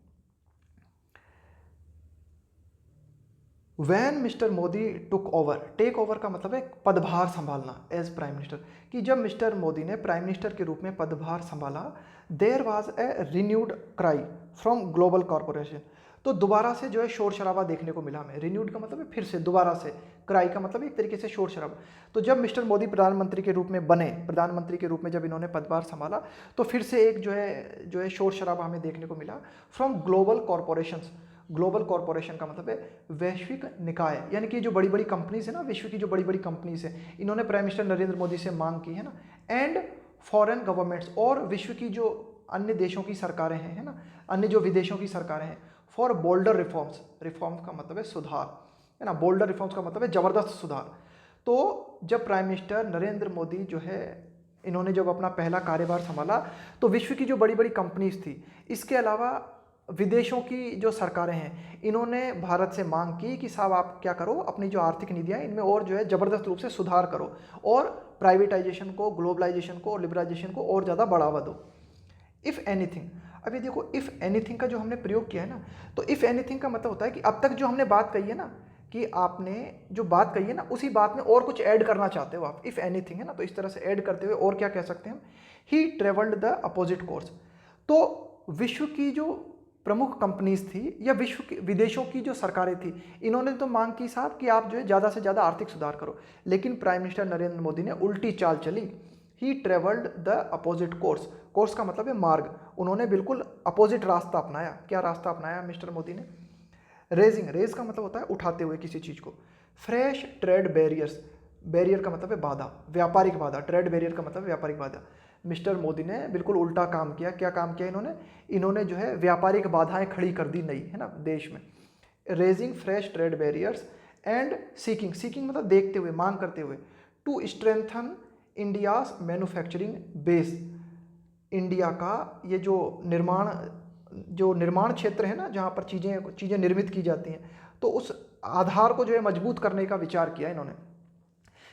When mister Modi took over, take over का मतलब है पदभार संभालना, एज प्राइम मिनिस्टर, कि जब मिस्टर मोदी ने प्राइम मिनिस्टर के रूप में पदभार संभाला, there was a renewed cry from global corporation, तो दोबारा से जो है शोर शराबा देखने को मिला हमें। रिन्यूड का मतलब है फिर से, दोबारा से, क्राई का मतलब एक तरीके से शोर शराबा। तो जब मिस्टर मोदी प्रधानमंत्री के रूप में बने, प्रधानमंत्री के रूप में जब इन्होंने पदभार संभाला, तो फिर से एक जो है शोर शराबा हमें देखने को मिला from global corporations. Global corporation का मतलब है वैश्विक निकाय, यानी कि जो बड़ी बड़ी कंपनीज है ना, विश्व की जो बड़ी बड़ी कंपनीज है, इन्होंने प्राइम मिनिस्टर नरेंद्र मोदी से मांग की है ना। एंड फॉरेन गवर्नमेंट्स, और विश्व की जो अन्य देशों की सरकारें हैं, है ना, अन्य जो विदेशों की सरकारें हैं, फॉर बोल्डर रिफॉर्म्स, रिफॉर्म्स का मतलब है सुधार, है ना, बोल्डर रिफॉर्म्स का मतलब है ज़बरदस्त सुधार। तो जब प्राइम मिनिस्टर नरेंद्र मोदी जो है इन्होंने जब अपना पहला कार्यभार संभाला तो विश्व की जो बड़ी बड़ी कंपनीज थी, इसके अलावा विदेशों की जो सरकारें हैं, इन्होंने भारत से मांग की कि साहब आप क्या करो, अपनी जो आर्थिक नीतियाँ इनमें और जो है ज़बरदस्त रूप से सुधार करो और प्राइवेटाइजेशन को, ग्लोबलाइजेशन को और लिबराइजेशन को और ज़्यादा बढ़ावा दो। इफ़ एनीथिंग, अभी देखो इफ़ एनीथिंग का जो हमने प्रयोग किया है ना, तो इफ़ एनीथिंग का मतलब होता है कि अब तक जो हमने बात कही है ना, कि आपने जो बात कही है ना उसी बात में और कुछ ऐड करना चाहते हो आप, इफ़ एनीथिंग है ना, तो इस तरह से ऐड करते हुए और क्या कह सकते हैं हम, ही ट्रेवल्ड द अपोजिट कोर्स। तो विश्व की जो प्रमुख कंपनीज थी या विश्व की विदेशों की जो सरकारें थी, इन्होंने तो मांग की साहब कि आप जो है ज़्यादा से ज़्यादा आर्थिक सुधार करो, लेकिन प्राइम मिनिस्टर नरेंद्र मोदी ने उल्टी चाल चली। He travelled the opposite course, course का मतलब है मार्ग, उन्होंने बिल्कुल अपोजिट रास्ता अपनाया। क्या रास्ता अपनाया मिस्टर मोदी ने? रेजिंग, रेज का मतलब होता है उठाते हुए किसी चीज़ को। फ्रेश ट्रेड बैरियर्स, बैरियर का मतलब है बाधा, व्यापारिक बाधा, ट्रेड बैरियर का मतलब व्यापारिक बाधा। मिस्टर मोदी ने बिल्कुल उल्टा काम किया। क्या काम किया इन्होंने? इन्होंने जो है व्यापारिक बाधाएं खड़ी कर दी नई, है ना, देश में। Raising fresh trade barriers and seeking, seeking मतलब देखते हुए, मांग करते हुए, to strengthen India's manufacturing base, India का ये जो निर्माण क्षेत्र है ना, जहाँ पर चीज़ें निर्मित की जाती हैं, तो उस आधार को जो है मजबूत करने का विचार किया इन्होंने।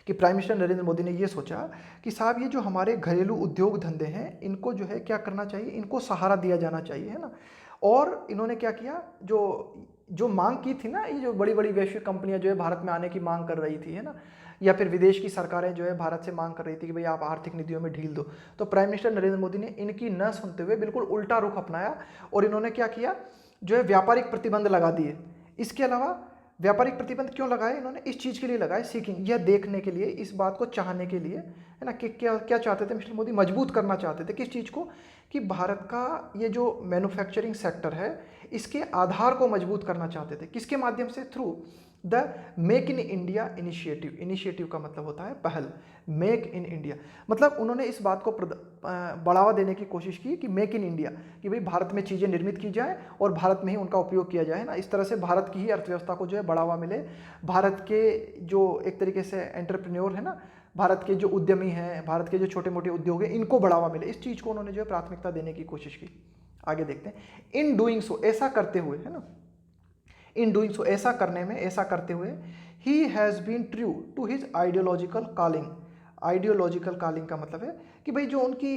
कि प्राइम मिनिस्टर नरेंद्र मोदी ने ये सोचा कि साहब ये जो हमारे घरेलू उद्योग धंधे हैं, इनको जो है क्या करना चाहिए, इनको सहारा दिया जाना चाहिए, है ना। और इन्होंने क्या किया, जो मांग की थी ना, ये जो बड़ी बड़ी वैश्विक कंपनियां जो है भारत में आने की मांग कर रही थी, है ना, या फिर विदेश की सरकारें जो है भारत से मांग कर रही थी कि भाई आप आर्थिक नीतियों में ढील दो, तो प्राइम मिनिस्टर नरेंद्र मोदी ने इनकी न सुनते हुए बिल्कुल उल्टा रुख अपनाया और इन्होंने क्या किया, जो है व्यापारिक प्रतिबंध लगा दिए। इसके अलावा व्यापारिक प्रतिबंध क्यों लगाए इन्होंने? इस चीज़ के लिए लगाए, सीकिंग, यह देखने के लिए, इस बात को चाहने के लिए, है ना, कि क्या क्या चाहते थे मिस्टर मोदी, मजबूत करना चाहते थे किस चीज़ को, कि भारत का ये जो मैन्युफैक्चरिंग सेक्टर है, इसके आधार को मजबूत करना चाहते थे। किसके माध्यम से? Through the make in India initiative. Initiative का मतलब होता है पहल, मेक इन इंडिया मतलब उन्होंने इस बात को बढ़ावा देने की कोशिश की कि मेक इन इंडिया, कि भाई भारत में चीज़ें निर्मित की जाए और भारत में ही उनका उपयोग किया जाए ना। इस तरह से भारत की ही अर्थव्यवस्था को जो है बढ़ावा मिले, भारत के जो एक तरीके से एंटरप्रेन्योर है ना, भारत के जो उद्यमी हैं, भारत के जो छोटे मोटे उद्योग हैं, इनको बढ़ावा मिले, इस चीज़ को उन्होंने जो है प्राथमिकता देने की कोशिश की। आगे देखते हैं। इन डूइंग सो, ऐसा करते हुए, है ना, इन डूइंग सो, ऐसा करने में, ऐसा करते हुए, he has been true to his ideological calling. Ideological calling का मतलब है कि भाई जो उनकी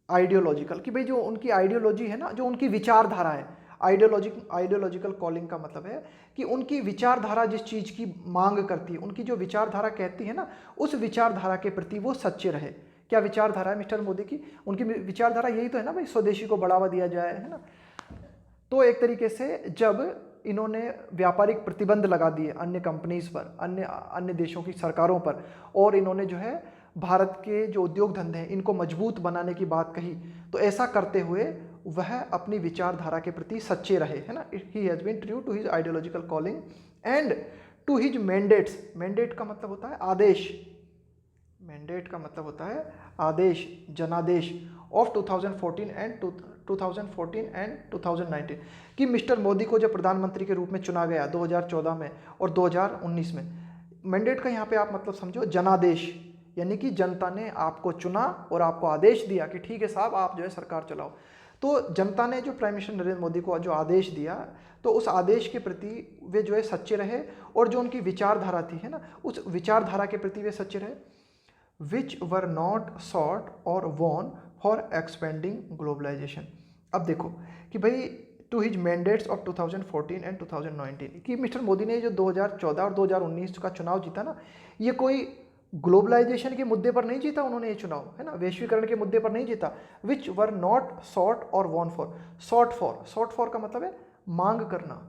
आइडियोलॉजिकल, कि भाई जो उनकी आइडियोलॉजी है ना, जो उनकी विचारधारा है, आइडियोलॉजिकल कॉलिंग का मतलब है कि उनकी विचारधारा जिस चीज़ की मांग करती है, उनकी जो विचारधारा कहती है ना, उस विचारधारा के प्रति वो सच्चे रहे। क्या विचारधारा है मिस्टर मोदी की? उनकी विचारधारा यही तो है ना भाई, स्वदेशी को बढ़ावा दिया जाए, है ना। तो एक तरीके से जब इन्होंने व्यापारिक प्रतिबंध लगा दिए अन्य कंपनीज पर, अन्य अन्य देशों की सरकारों पर, और इन्होंने जो है भारत के जो उद्योग धंधे हैं इनको मजबूत बनाने की बात कही, तो ऐसा करते हुए वह अपनी विचारधारा के प्रति सच्चे रहे, है ना। He has been true to his ideological calling and to his mandates. Mandate का मतलब होता है आदेश, मैंडेट का मतलब होता है आदेश, जनादेश ऑफ 2014 एंड 2019, कि मिस्टर मोदी को जब प्रधानमंत्री के रूप में चुना गया 2014 में और 2019 में। मैंडेट का यहाँ पे आप मतलब समझो जनादेश, यानी कि जनता ने आपको चुना और आपको आदेश दिया कि ठीक है साहब आप जो है सरकार चलाओ। तो जनता ने जो प्राइम मिनिस्टर नरेंद्र मोदी को जो आदेश दिया, तो उस आदेश के प्रति वे जो है सच्चे रहे, और जो उनकी विचारधारा थी, है ना, उस विचारधारा के प्रति वे सच्चे रहे। विच वर नॉट सॉट और वॉन फॉर एक्सपेंडिंग ग्लोबलाइजेशन। अब देखो कि भाई to his mandates of 2014 and 2019, कि मिस्टर मोदी ने जो 2014 और 2019 का चुनाव जीता ना, ये कोई ग्लोबलाइजेशन के मुद्दे पर नहीं जीता उन्होंने ये चुनाव, है ना, वैश्वीकरण के मुद्दे पर नहीं जीता। विच वर नॉट सॉट और वॉन फॉर, सॉट फॉर का मतलब है मांग करना,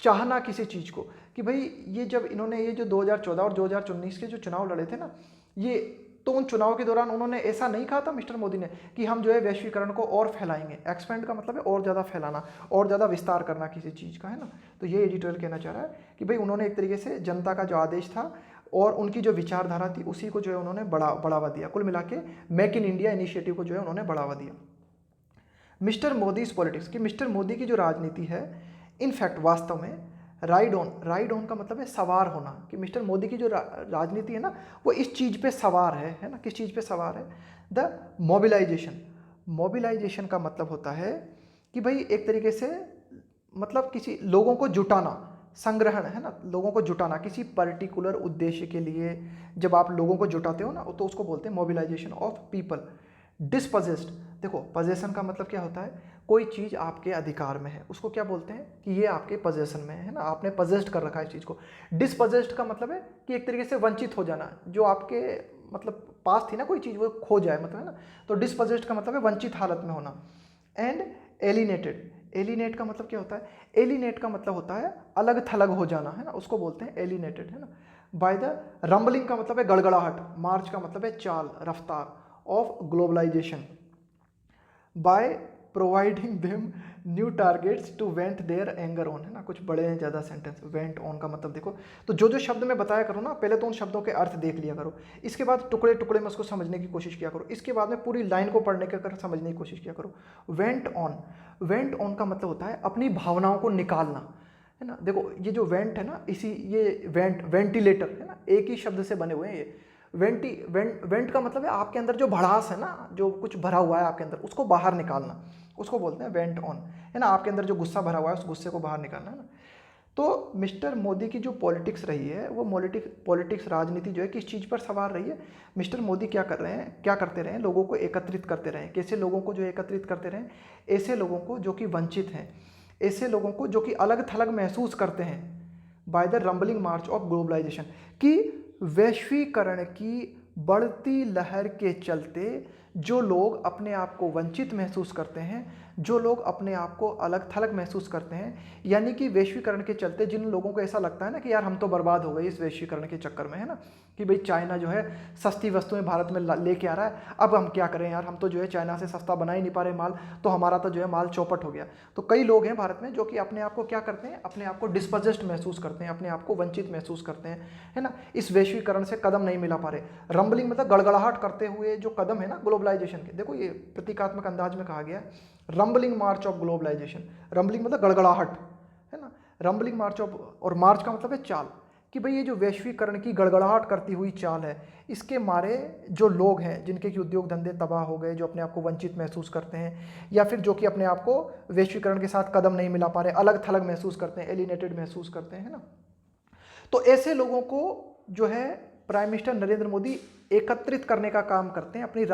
चाहना किसी चीज़ को, कि भाई ये जब इन्होंने ये जो 2014 और 2019 के जो चुनाव लड़े थे ना, ये तो उन चुनाव के दौरान उन्होंने ऐसा नहीं कहा था मिस्टर मोदी ने कि हम जो है वैश्वीकरण को और फैलाएंगे। एक्सपेंड का मतलब है और ज़्यादा फैलाना, और ज़्यादा विस्तार करना किसी चीज़ का, है ना। तो ये एडिटोरियल कहना चाह रहा है कि भाई उन्होंने एक तरीके से जनता का जो आदेश था और उनकी जो विचारधारा थी उसी को जो है उन्होंने बढ़ावा दिया। कुल मिला के मेक इन इंडिया इनिशिएटिव को जो है उन्होंने बढ़ावा दिया। मिस्टर मोदीज पॉलिटिक्स, कि मिस्टर मोदी की जो राजनीति है इनफैक्ट वास्तव में राइड ऑन का मतलब है सवार होना, कि मिस्टर मोदी की जो राजनीति है ना वो इस चीज़ पे सवार है ना, किस चीज़ पे सवार है? द मोबिलाइजेशन का मतलब होता है कि भाई एक तरीके से मतलब किसी लोगों को जुटाना, संग्रहण है ना, लोगों को जुटाना किसी पर्टिकुलर उद्देश्य के लिए। जब आप लोगों को जुटाते हो ना तो उसको बोलते हैं मोबिलाइजेशन ऑफ पीपल। डिस्पोजेस्ड, देखो पजेशन का मतलब क्या होता है? कोई चीज़ आपके अधिकार में है उसको क्या बोलते हैं कि ये आपके पजेशन में है ना, आपने पजेस्ट कर रखा है इस चीज़ को। डिस्पोजेस्ड का मतलब है कि एक तरीके से वंचित हो जाना, जो आपके मतलब पास थी ना कोई चीज़ वो खो जाए मतलब, है ना। तो डिस्पोजेस्ड का मतलब है वंचित हालत में होना। एंड एलिनेटेड, एलिनेट का मतलब क्या होता है? एलिनेट का मतलब होता है अलग थलग हो जाना, है ना, उसको बोलते हैं एलिनेटेड, है ना। बाय द रंबलिंग का मतलब है गड़गड़ाहट, मार्च का मतलब है चाल, रफ्तार of globalization, by providing them new targets to vent their anger on, है ना। कुछ बड़े हैं ज़्यादा सेंटेंस। वेंट ऑन का मतलब देखो, तो जो जो शब्द मैं बताया करूँ ना पहले तो उन शब्दों के अर्थ देख लिया करो, इसके बाद टुकड़े टुकड़े में उसको समझने की कोशिश किया करो, इसके बाद में पूरी लाइन को पढ़ने के कर समझने की कोशिश किया करो। वेंट ऑन का मतलब होता है अपनी भावनाओं को निकालना, है ना। देखो ये जो वेंट है ना, इसी ये वेंटिलेटर है ना, एक ही शब्द से बने हुए हैं ये। वेंट का मतलब है आपके अंदर जो भड़ास है ना, जो कुछ भरा हुआ है आपके अंदर उसको बाहर निकालना, उसको बोलते हैं वेंट ऑन, है ना। आपके अंदर जो गुस्सा भरा हुआ है उस गुस्से को बाहर निकालना, है ना। तो मिस्टर मोदी की जो पॉलिटिक्स रही है वो पॉलिटिक्स राजनीति जो है किस चीज़ पर सवार रही है? मिस्टर मोदी क्या कर रहे हैं, क्या करते रहे हैं? लोगों को एकत्रित करते रहे। कैसे लोगों को जो एकत्रित करते रहे? ऐसे लोगों को जो कि वंचित हैं, ऐसे लोगों को जो कि अलग थलग महसूस करते हैं, by the rumbling march of globalization, कि वैश्वीकरण की बढ़ती लहर के चलते जो लोग अपने आप को वंचित महसूस करते हैं, जो लोग अपने आप को अलग थलग महसूस करते हैं, यानी कि वैश्वीकरण के चलते जिन लोगों को ऐसा लगता है ना कि यार हम तो बर्बाद हो गए इस वैश्वीकरण के चक्कर में, है ना, कि भाई चाइना जो है सस्ती वस्तुएं भारत में लेके आ रहा है, अब हम क्या करें यार, हम तो जो है चाइना से सस्ता बना ही नहीं पा रहे माल, तो हमारा तो जो है माल चौपट हो गया। तो कई लोग हैं भारत में जो कि अपने आप को क्या करते हैं, अपने आप को डिस्पोजेस्ड महसूस करते हैं, अपने आप को वंचित महसूस करते हैं, है ना, इस वैश्वीकरण से कदम नहीं मिला पा रहे। रंबलिंग मतलब गड़गड़ाहट करते हुए जो कदम है ना ग्लोबलाइजेशन के, देखो ये प्रतीकात्मक अंदाज में कहा गया है, rumbling march of globalization. Rumbling मतलब गड़गड़ाहट, है ना, रंबलिंग मार्च ऑफ, और मार्च का मतलब है चाल, कि भाई ये जो वैश्वीकरण की गड़गड़ाहट करती हुई चाल है, इसके मारे जो लोग हैं जिनके कि उद्योग धंधे तबाह हो गए, जो अपने आप को वंचित महसूस करते हैं, या फिर जो कि अपने आप को वैश्वीकरण के साथ कदम नहीं मिला पा रहे, अलग थलग महसूस करते हैं, एलिनेटेड महसूस करते हैं, है ना। तो ऐसे लोगों को जो है प्राइम मिनिस्टर नरेंद्र मोदी एकत्रित करने का काम करते हैं अपनी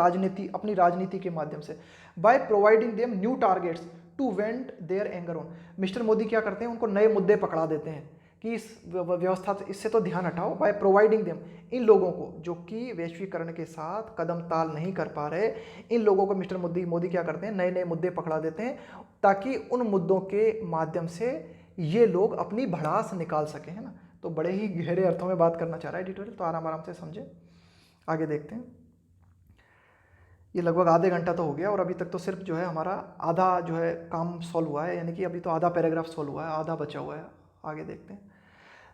राजनीति के माध्यम से, by providing them new targets to vent their anger on. Mister Modi क्या करते हैं, उनको नए मुद्दे पकड़ा देते हैं कि इस व्यवस्था इससे तो ध्यान हटाओ, बाय प्रोवाइडिंग देम, इन लोगों को जो कि वैश्वीकरण के साथ कदम ताल नहीं कर पा रहे, इन लोगों को मिस्टर मोदी क्या करते हैं, नए नए मुद्दे पकड़ा देते हैं, ताकि उन मुद्दों के माध्यम से ये लोग अपनी भड़ास निकाल सकें, है ना। तो बड़े ही गहरे अर्थों में बात करना चाह रहा है एडिटोरियल, तो आराम आराम से समझे। आगे देखते हैं। ये लगभग आधे घंटा तो हो गया और अभी तक तो सिर्फ जो है हमारा आधा जो है काम सॉल्व हुआ है, यानी कि अभी तो आधा पैराग्राफ सॉल्व हुआ है, आधा बचा हुआ है। आगे देखते हैं।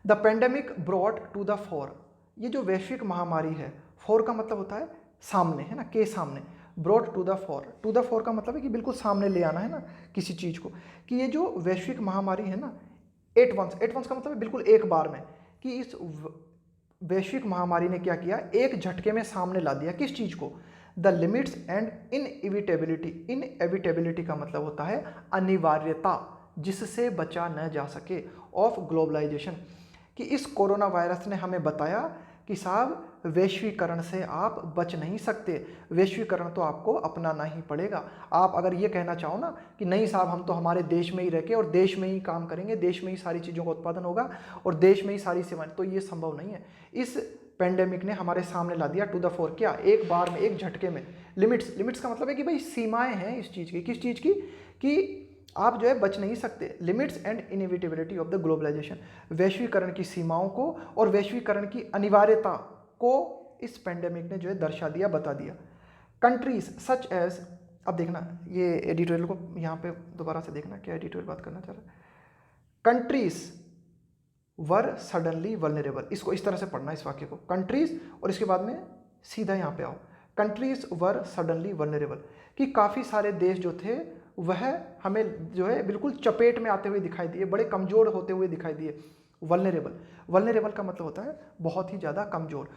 The pandemic brought to the fore, ये जो वैश्विक महामारी है, फोर का मतलब होता है सामने, है ना, के सामने। ब्रॉट टू द फोर का मतलब है कि बिल्कुल सामने ले आना, है ना, किसी चीज़ को, कि ये जो वैश्विक महामारी है ना, एट वंस का मतलब है बिल्कुल एक बार में, कि इस वैश्विक महामारी ने क्या किया, एक झटके में सामने ला दिया किस चीज़ को, द लिमिट्स एंड इनएविटेबिलिटी का मतलब होता है अनिवार्यता, जिससे बचा न जा सके, ऑफ ग्लोबलाइजेशन, कि इस कोरोना वायरस ने हमें बताया कि साहब वैश्वीकरण से आप बच नहीं सकते, वैश्वीकरण तो आपको अपनाना ही पड़ेगा। आप अगर ये कहना चाहो ना कि नहीं साहब हम तो हमारे देश में ही रह के और देश में ही काम करेंगे, देश में ही सारी चीज़ों का उत्पादन होगा और देश में ही सारी सेवाएं, तो ये संभव नहीं है। इस पेंडेमिक ने हमारे सामने ला दिया टू द फोर, क्या, एक बार में, एक झटके में। लिमिट्स का मतलब है कि भाई सीमाएं हैं इस चीज़ की, किस चीज़ की, कि आप जो है बच नहीं सकते। Limits and inevitability of the globalization, वैश्वीकरण की सीमाओं को और वैश्वीकरण की अनिवार्यता को इस पेंडेमिक ने जो है दर्शा दिया, बता दिया। कंट्रीज सच एज, अब देखना ये एडिटोरियल को यहाँ पे दोबारा से देखना क्या एडिटोरियल बात करना चाह रहा है। कंट्रीज वर सडनली वल्नरेबल, इसको इस तरह से पढ़ना इस वाक्य को, कंट्रीज और इसके बाद में सीधा यहाँ पे आओ, कंट्रीज वर सडनली वल्नरेबल, कि काफ़ी सारे देश जो थे वह हमें जो है बिल्कुल चपेट में आते हुए दिखाई दिए, बड़े कमज़ोर होते हुए दिखाई दिए। वल्नरेबल, वल्नरेबल का मतलब होता है बहुत ही ज़्यादा कमज़ोर।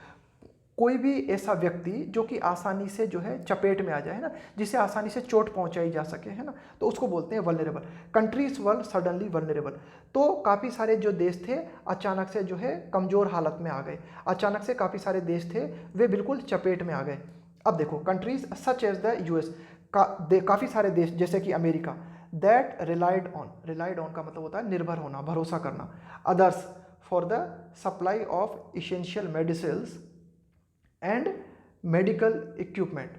कोई भी ऐसा व्यक्ति जो कि आसानी से जो है चपेट में आ जाए, है ना, जिसे आसानी से चोट पहुंचाई जा सके, है ना, तो उसको बोलते हैं वल्नरेबल। कंट्रीज वर सडनली वल्नरेबल, तो काफ़ी सारे जो देश थे अचानक से जो है कमज़ोर हालत में आ गए, अचानक से काफ़ी सारे देश थे वे बिल्कुल चपेट में आ गए। अब देखो countries such as the US, काफ़ी सारे देश जैसे कि अमेरिका, दैट रिलाइड ऑन का मतलब होता है निर्भर होना, भरोसा करना, others for the supply of essential medicines and medical equipment,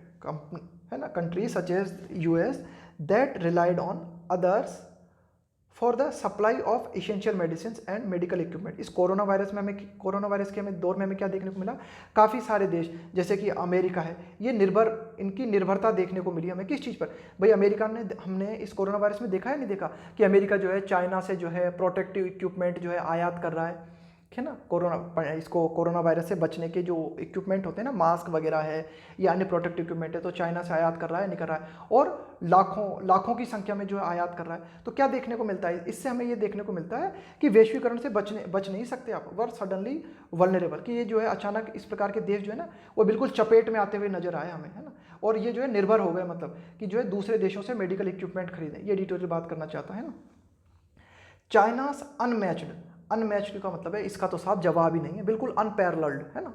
है ना, country such as US that relied on others for the supply of essential medicine and medical equipment. इस कोरोना वायरस में हमें, कोरोना वायरस के हमें दौर में हमें क्या देखने को मिला, काफ़ी सारे देश जैसे कि अमेरिका है, ये इनकी निर्भरता देखने को मिली हमें किस चीज़ पर। भाई अमेरिका ने, हमने इस कोरोना वायरस में देखा है नहीं देखा कि अमेरिका जो है चाइना से जो है प्रोटेक्टिव इक्विपमेंट जो है आयात कर रहा है ना, कोरोना वायरस से बचने के जो इक्विपमेंट होते हैं ना, मास्क वगैरह है या अन्य प्रोटेक्टिव इक्विपमेंट है, तो चाइना से आयात कर रहा है, नहीं कर रहा है, और लाखों की संख्या में जो है आयात कर रहा है। तो क्या देखने को मिलता है इससे, हमें ये देखने को मिलता है कि वैश्वीकरण से बच नहीं सकते आप, वर सडनली वल्नरेबल, कि ये जो है अचानक इस प्रकार के देश जो है ना वो बिल्कुल चपेट में आते हुए नजर आए हमें, है ना, और ये जो है निर्भर हो गए, मतलब कि जो है दूसरे देशों से मेडिकल इक्विपमेंट खरीदें। ये एडिटोरियल बात करना चाहता है ना। चाइनास अनमैच्ड का मतलब है, इसका तो साफ जवाब ही नहीं है, बिल्कुल अनपैरेलल्ड, है ना।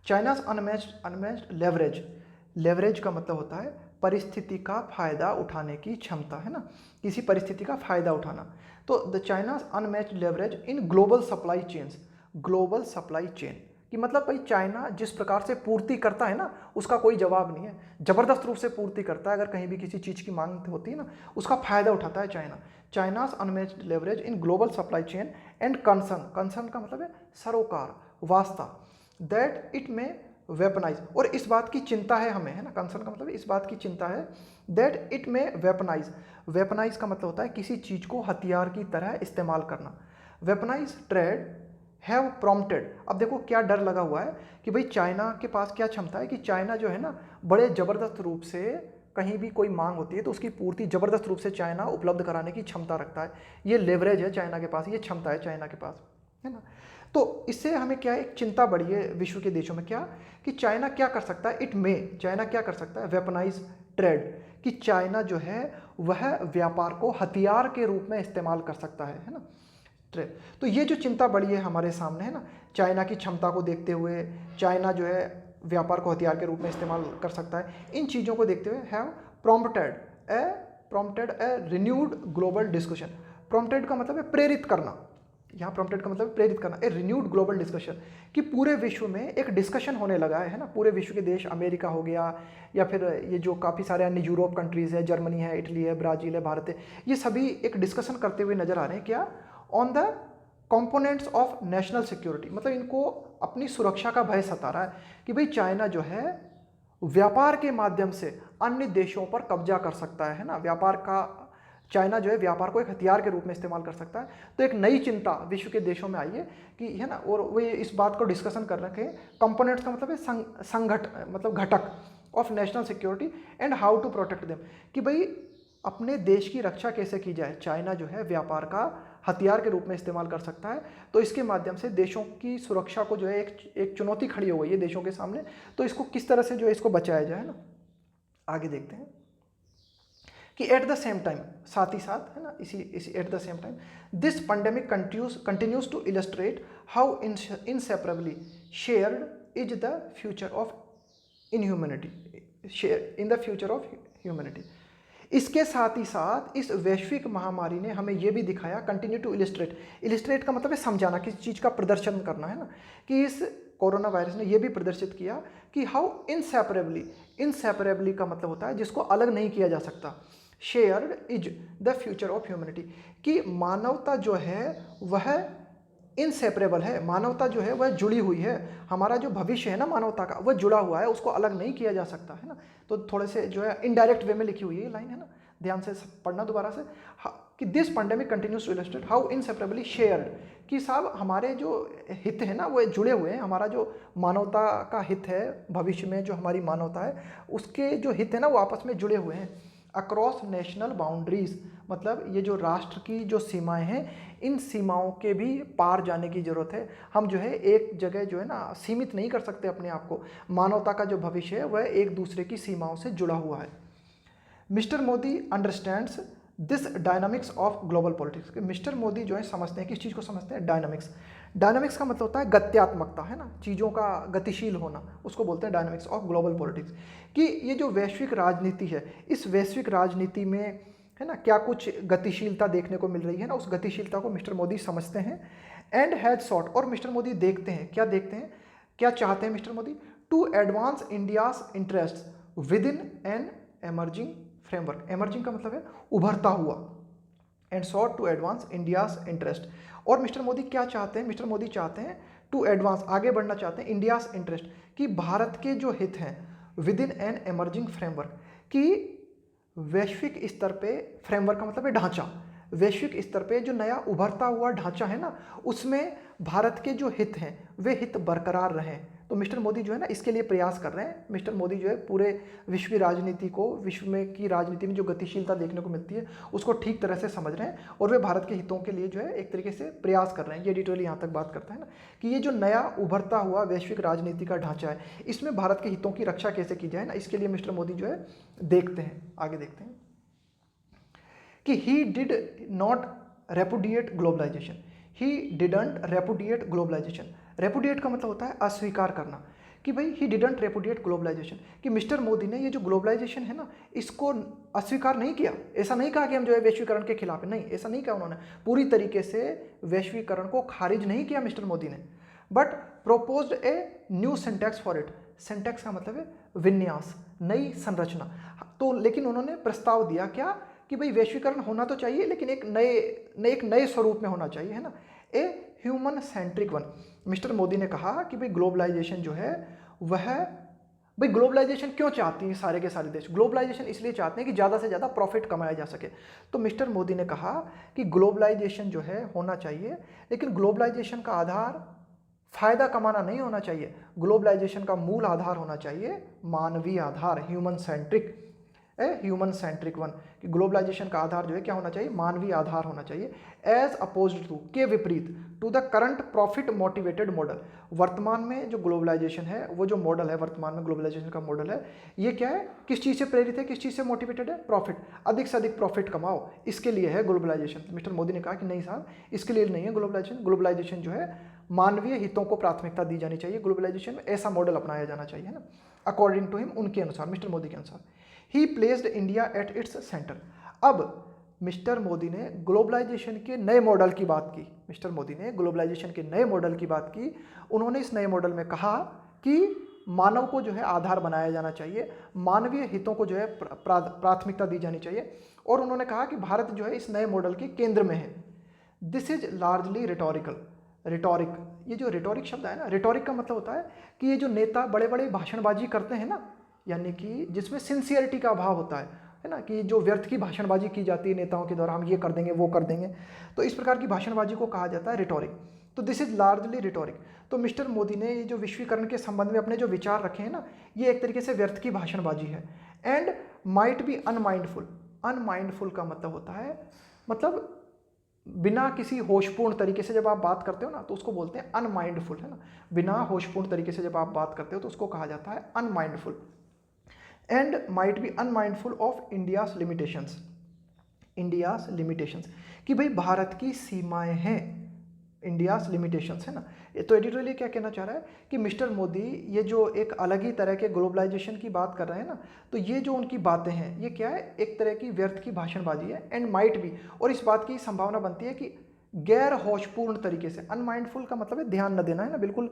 चाइनास अनमैच्ड लेवरेज का मतलब होता है परिस्थिति का फायदा उठाने की क्षमता, है ना, किसी परिस्थिति का फायदा उठाना। तो the China's unmatched leverage in global supply chain कि मतलब भाई चाइना जिस प्रकार से पूर्ति करता है ना, उसका कोई जवाब नहीं है, जबरदस्त रूप से पूर्ति करता है। अगर कहीं भी किसी चीज़ की मांग होती है ना, उसका फायदा उठाता है China. China's unmatched leverage in global supply chain and concern का मतलब है सरोकार, वास्ता, दैट इट में वेपनाइज, और इस बात की चिंता है हमें, है ना, कंसर्न का मतलब इस बात की चिंता है, दैट इट में वेपनाइज का मतलब होता है किसी चीज़ को हथियार की तरह इस्तेमाल करना। वेपनाइज ट्रेड हैव प्रॉम्प्टेड, अब देखो क्या डर लगा हुआ है कि भाई चाइना के पास क्या क्षमता है कि चाइना जो है ना बड़े ज़बरदस्त रूप से कहीं भी कोई मांग होती है तो उसकी पूर्ति ज़बरदस्त रूप से चाइना उपलब्ध कराने की क्षमता रखता है। ये लेवरेज है चाइना के पास, ये क्षमता है चाइना के पास, है ना। तो इससे हमें क्या एक चिंता बढ़ी है विश्व के देशों में, क्या कि चाइना क्या कर सकता है, चाइना क्या कर सकता है, वेपनाइज ट्रेड, कि चाइना जो है वह व्यापार को हथियार के रूप में इस्तेमाल कर सकता है ना। तो ये जो चिंता बढ़ी है हमारे सामने, है ना, चाइना की क्षमता को देखते हुए चाइना जो है व्यापार को हथियार के रूप में इस्तेमाल कर सकता है, इन चीज़ों को देखते हुए have prompted A renewed global discussion. Prompted का मतलब है प्रेरित करना, यहाँ प्रॉम्प्टेड का मतलब प्रेरित करना, ए रिन्यूड ग्लोबल डिस्कशन, कि पूरे विश्व में एक डिस्कशन होने लगा है ना, पूरे विश्व के देश, अमेरिका हो गया या फिर ये जो काफ़ी सारे अन्य यूरोप कंट्रीज़ है, जर्मनी है, इटली है, ब्राज़ील है, भारत है, ये सभी एक डिस्कशन करते हुए नजर आ रहे हैं, क्या, on the components of national security, मतलब इनको अपनी सुरक्षा का भय सता रहा है कि भाई चाइना जो है व्यापार के माध्यम से अन्य देशों पर कब्जा कर सकता है ना, चाइना जो है व्यापार को एक हथियार के रूप में इस्तेमाल कर सकता है। तो एक नई चिंता विश्व के देशों में आई है कि, है ना, और वे इस बात को डिस्कशन कर रखे हैं। कंपोनेंट्स का मतलब है मतलब घटक of national security and how to protect them, कि भाई अपने देश की रक्षा कैसे की जाए। चाइना जो है व्यापार का हथियार के रूप में इस्तेमाल कर सकता है, तो इसके माध्यम से देशों की सुरक्षा को जो है एक चुनौती खड़ी हो गई है देशों के सामने, तो इसको किस तरह से जो है इसको बचाया जाए ना। आगे देखते हैं कि एट द सेम टाइम, साथ ही साथ, है ना, इसी at the same time this pandemic continues to illustrate how inseparably shared is the future of humanity. इसके साथ ही साथ इस वैश्विक महामारी ने हमें यह भी दिखाया, कंटिन्यू टू इलिस्ट्रेट का मतलब है समझाना, किसी चीज़ का प्रदर्शन करना, है ना, कि इस कोरोना वायरस ने यह भी प्रदर्शित किया कि हाउ इनसेपरेबली का मतलब होता है जिसको अलग नहीं किया जा सकता, shared is the future of humanity, कि मानवता जो है वह इनसेपरेबल है, मानवता जो है वह जुड़ी हुई है, हमारा जो भविष्य है ना मानवता का वह जुड़ा हुआ है, उसको अलग नहीं किया जा सकता, है ना। तो थोड़े से जो है इनडायरेक्ट वे में लिखी हुई है लाइन, है ना, ध्यान से पढ़ना दोबारा से, कि this pandemic continues to illustrate how inseparably shared, कि साहब हमारे जो हित है ना वो जुड़े हुए हैं, हमारा जो मानवता का हित है, भविष्य में जो हमारी मानवता है उसके जो हित है ना वो आपस में जुड़े हुए हैं। अक्रॉस नेशनल बाउंड्रीज, मतलब ये जो राष्ट्र की जो सीमाएं हैं, इन सीमाओं के भी पार जाने की जरूरत है। हम जो है एक जगह जो है ना सीमित नहीं कर सकते अपने आप को। मानवता का जो भविष्य है वह एक दूसरे की सीमाओं से जुड़ा हुआ है। Mister Modi understands this dynamics of global politics. Mister Modi जो है समझते हैं, किस चीज़ को समझते हैं? डायनामिक्स। डायनामिक्स का मतलब होता है गत्यात्मकता, है ना, चीज़ों का गतिशील होना, उसको बोलते हैं डायनामिक्स ऑफ ग्लोबल पॉलिटिक्स। कि ये जो वैश्विक राजनीति है, इस वैश्विक राजनीति में, है ना, क्या कुछ गतिशीलता देखने को मिल रही है ना, उस गतिशीलता को मिस्टर मोदी समझते हैं। एंड हैज सॉट, और मिस्टर मोदी देखते हैं, क्या देखते हैं, क्या चाहते हैं mister Modi? To advance India's interest within an emerging framework. Emerging का मतलब है उभरता हुआ, and sought to advance India's interest. और मिस्टर मोदी क्या चाहते हैं? मिस्टर मोदी चाहते हैं टू एडवांस, आगे बढ़ना चाहते हैं, इंडियाज इंटरेस्ट, कि भारत के जो हित हैं with in an emerging framework, कि वैश्विक स्तर पे, फ्रेमवर्क का मतलब है ढांचा, वैश्विक स्तर पे जो नया उभरता हुआ ढांचा है ना, उसमें भारत के जो हित हैं वे हित बरकरार रहें। तो मिस्टर मोदी जो है ना इसके लिए प्रयास कर रहे हैं। मिस्टर मोदी जो है पूरे विश्व की राजनीति को, विश्व में की राजनीति में जो गतिशीलता देखने को मिलती है उसको ठीक तरह से समझ रहे हैं, और वे भारत के हितों के लिए जो है एक तरीके से प्रयास कर रहे हैं। ये एडिटोरियल यहाँ तक बात करता है ना कि ये जो नया उभरता हुआ वैश्विक राजनीति का ढांचा है, इसमें भारत के हितों की रक्षा कैसे की जाए ना, इसके लिए मिस्टर मोदी जो है देखते हैं। आगे देखते हैं कि he did not repudiate globalization. He didn't repudiate globalization. Repudiate का मतलब होता है अस्वीकार करना, कि भाई ही डिडंट रेपुडिएट ग्लोबलाइजेशन, कि मिस्टर मोदी ने ये जो ग्लोबलाइजेशन है ना इसको अस्वीकार नहीं किया। ऐसा नहीं कहा कि हम जो है वैश्वीकरण के खिलाफ है, नहीं, ऐसा नहीं कहा उन्होंने। पूरी तरीके से वैश्वीकरण को खारिज नहीं किया मिस्टर मोदी ने, but proposed a new syntax for it. Syntax का मतलब है विन्यास, नई संरचना। तो लेकिन उन्होंने प्रस्ताव दिया क्या, कि भाई वैश्वीकरण होना तो चाहिए लेकिन एक नए स्वरूप में होना चाहिए, है ना, a human centric one. Mister Modi ने कहा कि भाई ग्लोबलाइजेशन जो है वह, भाई ग्लोबलाइजेशन क्यों चाहती हैं सारे के सारे देश? ग्लोबलाइजेशन इसलिए चाहते हैं कि ज़्यादा से ज़्यादा प्रॉफिट कमाया जा सके। तो मिस्टर मोदी ने कहा कि ग्लोबलाइजेशन जो है होना चाहिए, लेकिन ग्लोबलाइजेशन का आधार फायदा कमाना नहीं होना चाहिए। ग्लोबलाइजेशन का मूल आधार होना चाहिए मानवीय आधार, human centric, human centric one. कि ग्लोबलाइजेशन का आधार जो है क्या होना चाहिए? मानवीय आधार होना चाहिए। एज अपोज्ड टू, के विपरीत, to the current profit motivated model. वर्तमान में जो ग्लोबलाइजेशन है, वो जो मॉडल है वर्तमान में ग्लोबलाइजेशन का मॉडल है, ये क्या है, किस चीज़ से प्रेरित है, किस चीज़ से मोटिवेटेड है? प्रॉफिट, अधिक से अधिक प्रॉफिट कमाओ, इसके लिए है ग्लोबलाइजेशन। मिस्टर मोदी ने कहा कि नहीं साहब, इसके लिए नहीं है ग्लोबलाइजेशन। ग्लोबलाइजेशन जो है मानवीय हितों को प्राथमिकता दी जानी चाहिए, ग्लोबलाइजेशन में ऐसा मॉडल अपनाया जाना चाहिए ना, अकॉर्डिंग टू हिम, उनके अनुसार, मिस्टर मोदी के अनुसार। ही placed India at its centre. अब मिस्टर मोदी ने ग्लोबलाइजेशन के नए मॉडल की बात की, मिस्टर मोदी ने ग्लोबलाइजेशन के नए मॉडल की बात की। उन्होंने इस नए मॉडल में कहा कि मानव को जो है आधार बनाया जाना चाहिए, मानवीय हितों को जो है प्राथमिकता दी जानी चाहिए, और उन्होंने कहा कि भारत जो है इस नए मॉडल के केंद्र में है। This is largely rhetorical. Rhetoric, ये जो रिटोरिक शब्द है ना, रिटोरिक का मतलब होता है कि ये जो नेता बड़े बड़े भाषणबाजी करते हैं ना, यानी कि जिसमें सिंसियरिटी का अभाव होता है ना, कि जो व्यर्थ की भाषणबाजी की जाती है नेताओं के द्वारा, हम ये कर देंगे वो कर देंगे, तो इस प्रकार की भाषणबाजी को कहा जाता है रिटोरिक। तो दिस इज लार्जली रिटोरिक। तो मिस्टर मोदी ने ये जो विश्वीकरण के संबंध में अपने जो विचार रखे हैं ना, ये एक तरीके से व्यर्थ की भाषणबाजी है। And might be unmindful. Unmindful का मतलब होता है, मतलब बिना किसी होशपूर्ण तरीके से जब आप बात करते हो ना तो उसको बोलते हैं अनमाइंडफुल, है ना। बिना होशपूर्ण तरीके से जब आप बात करते हो तो उसको कहा जाता है unmindful. And might be unmindful of India's limitations. India's limitations, कि भाई भारत की सीमाएं हैं, इंडियाज लिमिटेशंस, है ना। तो एडिटोरियल क्या कहना चाह रहा है कि मिस्टर मोदी ये जो एक अलग ही तरह के ग्लोबलाइजेशन की बात कर रहे हैं ना, तो ये जो उनकी बातें हैं ये क्या है, एक तरह की व्यर्थ की भाषणबाजी है। एंड माइट भी, और इस बात की संभावना बनती है कि गैर होशपूर्ण तरीके से, अनमाइंडफुल का मतलब है ध्यान न देना, है ना, बिल्कुल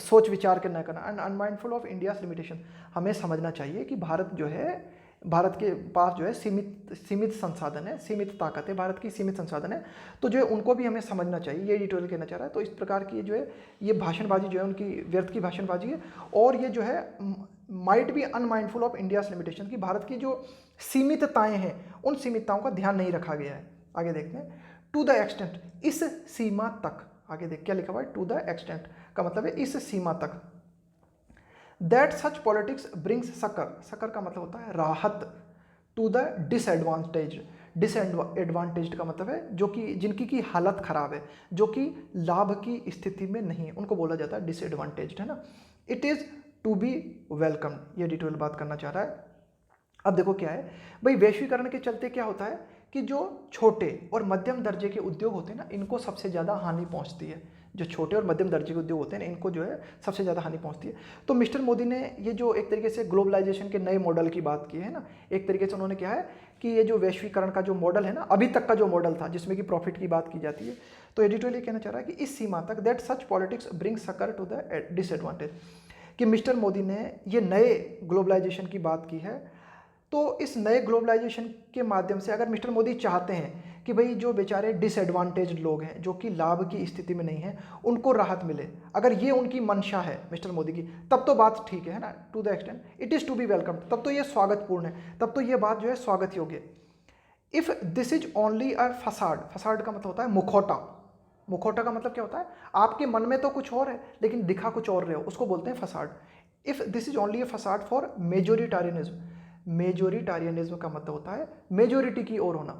सोच विचार के न करना, and unmindful of India's limitation. हमें समझना चाहिए कि भारत जो है, भारत के पास जो है सीमित संसाधन है, सीमित ताकत है, भारत की सीमित संसाधन है, तो जो है उनको भी हमें समझना चाहिए, ये एडिटोरियल कहना चाह रहा है। तो इस प्रकार की जो है ये भाषणबाजी जो है उनकी व्यर्थ की भाषणबाजी है, और ये जो है might be unmindful of India's limitation, की भारत की जो सीमितताएं हैं उन सीमितताओं का ध्यान नहीं रखा गया है। आगे देखते हैं, टू द एक्सटेंट, इस सीमा तक। आगे देख क्या लिखा हुआ है, टू द एक्सटेंट का मतलब है इस सीमा तक। That such politics brings sucker, sucker का मतलब होता है राहत, टू द डिसएडवांटेज। डिसएडवांटेज का मतलब है जो कि जिनकी की हालत खराब है, जो कि लाभ की स्थिति में नहीं है, उनको बोला जाता है डिसएडवांटेज, है ना। It is to be welcome, ये डिटेल बात करना चाह रहा है। अब देखो क्या है भाई, वैश्वीकरण के चलते क्या होता है कि जो छोटे और मध्यम दर्जे के उद्योग होते हैं ना, इनको सबसे ज़्यादा हानि पहुंचती है। जो छोटे और मध्यम दर्जे के उद्योग होते हैं इनको जो है सबसे ज़्यादा हानि पहुंचती है। तो मिस्टर मोदी ने ये जो एक तरीके से ग्लोबलाइजेशन के नए मॉडल की बात की है ना, एक तरीके से उन्होंने क्या है कि ये जो वैश्वीकरण का जो मॉडल है ना, अभी तक का जो मॉडल था जिसमें कि प्रॉफिट की बात की जाती है, तो एडिटोरियल ये कहना चाह रहा है कि इस सीमा तक that such politics bring succour to the disadvantage, कि मिस्टर मोदी ने ये नए ग्लोबलाइजेशन की बात की है। तो इस नए ग्लोबलाइजेशन के माध्यम से अगर मिस्टर मोदी चाहते हैं कि भाई जो बेचारे डिसएडवांटेज लोग हैं, जो कि लाभ की स्थिति में नहीं हैं, उनको राहत मिले, अगर ये उनकी मंशा है मिस्टर मोदी की, तब तो बात ठीक है ना, to the extent it is to be welcome, तब तो ये स्वागतपूर्ण है, तब तो ये बात जो है स्वागत योग्य। If this is only a facade, facade का मतलब होता है मुखौटा, मुखौटा का मतलब क्या होता है, आपके मन में तो कुछ और है लेकिन दिखा कुछ और रहे हो, उसको बोलते हैं facade. If this is only a facade for majoritarianism, majoritarianism का मतलब होता है मेजोरिटी की ओर होना,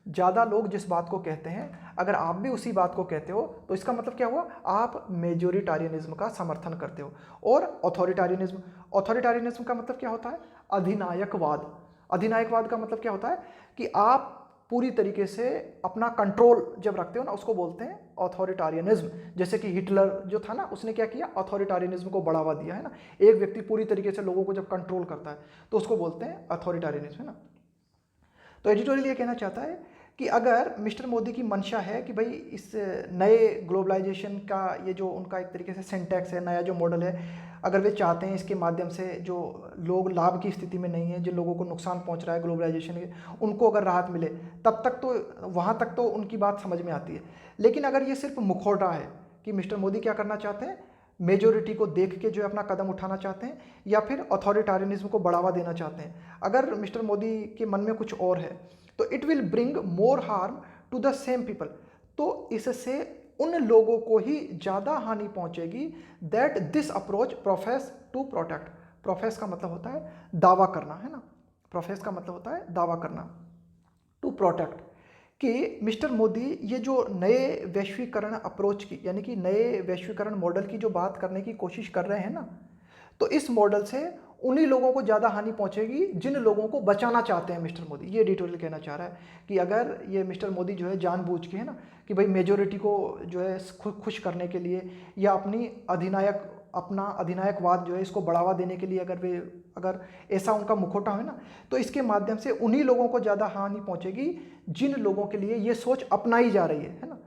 ज़्यादा लोग जिस बात को कहते हैं अगर आप भी उसी बात को कहते हो तो इसका मतलब क्या हुआ, आप मेजोरिटारियनिज्म का समर्थन करते हो। और ऑथोरिटारियनिज्म, ऑथोरिटारियनिज्म का मतलब क्या होता है, अधिनायकवाद, अधिनायकवाद का मतलब क्या होता है कि आप पूरी तरीके से अपना कंट्रोल जब रखते हो ना, उसको बोलते हैं ऑथोरिटारियनिज्म। जैसे कि हिटलर जो था ना, उसने क्या किया, ऑथोरिटारियनिज्म को बढ़ावा दिया, है ना। एक व्यक्ति पूरी तरीके से लोगों को जब कंट्रोल करता है तो उसको बोलते हैं ऑथोरिटारियनिज्म, है ना। तो एडिटोरियल ये कहना चाहता है कि अगर मिस्टर मोदी की मंशा है कि भाई इस नए ग्लोबलाइजेशन का ये जो उनका एक तरीके से सिंटैक्स है, नया जो मॉडल है, अगर वे चाहते हैं इसके माध्यम से जो लोग लाभ की स्थिति में नहीं है, जिन लोगों को नुकसान पहुंच रहा है ग्लोबलाइजेशन के, उनको अगर राहत मिले, तब तक तो वहाँ तक तो उनकी बात समझ में आती है। लेकिन अगर ये सिर्फ मुखौटा है कि मिस्टर मोदी क्या करना चाहते हैं, मेजोरिटी को देख के जो है अपना कदम उठाना चाहते हैं, या फिर अथॉरिटारियनिज्म को बढ़ावा देना चाहते हैं, अगर मिस्टर मोदी के मन में कुछ और है तो it will bring more harm to the same people, तो इससे उन लोगों को ही ज़्यादा हानि पहुंचेगी that this approach profess to protect. Profess का मतलब होता है दावा करना, है ना, प्रोफेस का मतलब होता है दावा करना, टू प्रोटेक्ट, कि मिस्टर मोदी ये जो नए वैश्वीकरण अप्रोच की, यानी कि नए वैश्वीकरण मॉडल की जो बात करने की कोशिश कर रहे हैं ना, तो इस मॉडल से उन्हीं लोगों को ज़्यादा हानि पहुंचेगी जिन लोगों को बचाना चाहते हैं मिस्टर मोदी। ये एडिटोरियल कहना चाह रहा है कि अगर ये मिस्टर मोदी जो है जानबूझ के, है ना, कि भाई मेजोरिटी को जो है खुश करने के लिए या अपना अधिनायकवाद जो है इसको बढ़ावा देने के लिए अगर ऐसा उनका मुखौटा है ना, तो इसके माध्यम से उन्हीं लोगों को ज़्यादा हानि पहुंचेगी जिन लोगों के लिए ये सोच अपनाई जा रही है ना,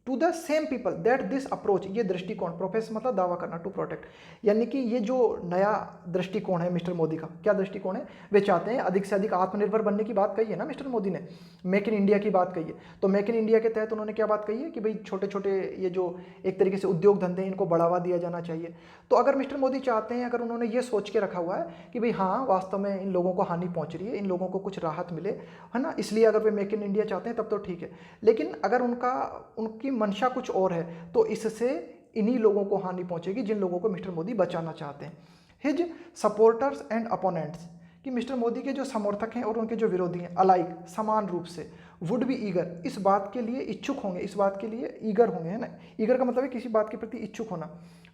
to the same people that this approach, ये दृष्टिकोण, प्रोफेस मतलब दावा करना, टू प्रोटेक्ट, यानी कि ये जो नया दृष्टिकोण है मिस्टर मोदी का, क्या दृष्टिकोण है, वे चाहते हैं अधिक से अधिक आत्मनिर्भर बनने की बात कही है ना मिस्टर मोदी ने, मेक इन इंडिया की बात कही है। तो मेक इन इंडिया के तहत उन्होंने क्या बात कही है कि भाई छोटे छोटे ये जो एक तरीके से उद्योग धंधे इनको बढ़ावा दिया जाना चाहिए। तो अगर मिस्टर मोदी चाहते हैं, अगर उन्होंने ये सोच के रखा हुआ है कि भाई हाँ वास्तव में इन लोगों को हानि पहुंच रही है, इन लोगों को कुछ राहत मिले, है ना, इसलिए अगर वे मेक इन इंडिया चाहते हैं तब तो ठीक है। लेकिन अगर उनकी मंशा कुछ और है तो इससे इन्हीं लोगों को हानि पहुंचेगी जिन लोगों को मिस्टर मोदी बचाना चाहते हैं। हिज सपोर्टर्स एंड अपोनेंट्स, कि मिस्टर मोदी के जो समर्थक हैं और उनके जो विरोधी हैं अलाइक समान रूप से, वुड बी ईगर, इस बात के लिए इच्छुक होंगे, इस बात के लिए ईगर होंगे, है ना, ईगर का मतलब है किसी बात के प्रति इच्छुक होना,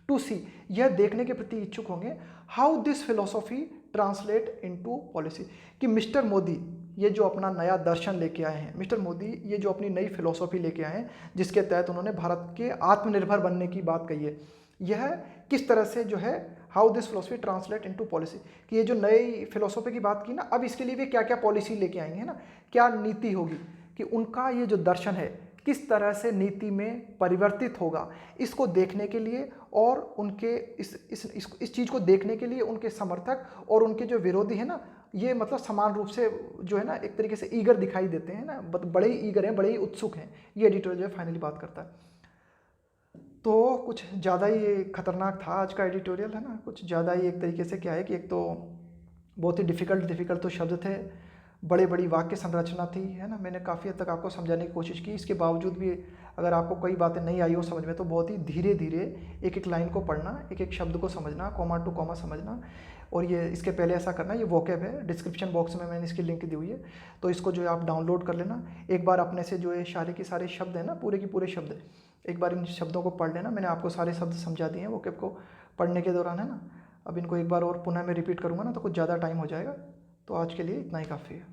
टू सी, यह देखने के प्रति इच्छुक होंगे, how this philosophy translate into policy, कि मिस्टर मोदी ये जो अपना नया दर्शन लेके आए हैं, मिस्टर मोदी ये जो अपनी नई फिलोसॉफी लेके आए हैं जिसके तहत उन्होंने भारत के आत्मनिर्भर बनने की बात कही है, यह किस तरह से जो है how this philosophy translate into policy, कि ये जो नई फिलोसॉफी की बात की ना, अब इसके लिए वे क्या क्या पॉलिसी लेके आएंगे, है ना, क्या नीति होगी, कि उनका ये जो दर्शन है किस तरह से नीति में परिवर्तित होगा, इसको देखने के लिए और उनके इस चीज़ को देखने के लिए उनके समर्थक और उनके जो विरोधी है ना, ये मतलब समान रूप से जो है ना एक तरीके से ईगर दिखाई देते हैं ना, बड़े ही ईगर हैं, बड़े ही उत्सुक हैं। ये एडिटोरियल जो है फाइनली बात करता है। तो कुछ ज़्यादा ही खतरनाक था आज का एडिटोरियल, है ना, कुछ ज़्यादा ही एक तरीके से क्या है कि एक तो बहुत ही डिफ़िकल्ट तो शब्द थे, बड़े बड़ी वाक्य संरचना थी, है ना। मैंने काफ़ी हद तक आपको समझाने की कोशिश की, इसके बावजूद भी अगर आपको कोई बातें नहीं आई हो समझ में, तो बहुत ही धीरे धीरे एक एक लाइन को पढ़ना, एक एक शब्द को समझना, कॉमा टू कॉमा समझना। और ये इसके पहले ऐसा करना, ये वोकैब है, डिस्क्रिप्शन बॉक्स में मैंने इसकी लिंक दी हुई है, तो इसको जो है आप डाउनलोड कर लेना। एक बार अपने से जो है सारे के सारे शब्द हैं ना, पूरे के पूरे शब्द, एक बार इन शब्दों को पढ़ लेना। मैंने आपको सारे शब्द समझा दिए हैं वोकैब को पढ़ने के दौरान, है ना। अब इनको एक बार और पुनः मैं रिपीट करूँगा ना, तो कुछ ज़्यादा टाइम हो जाएगा, तो आज के लिए इतना ही काफ़ी है।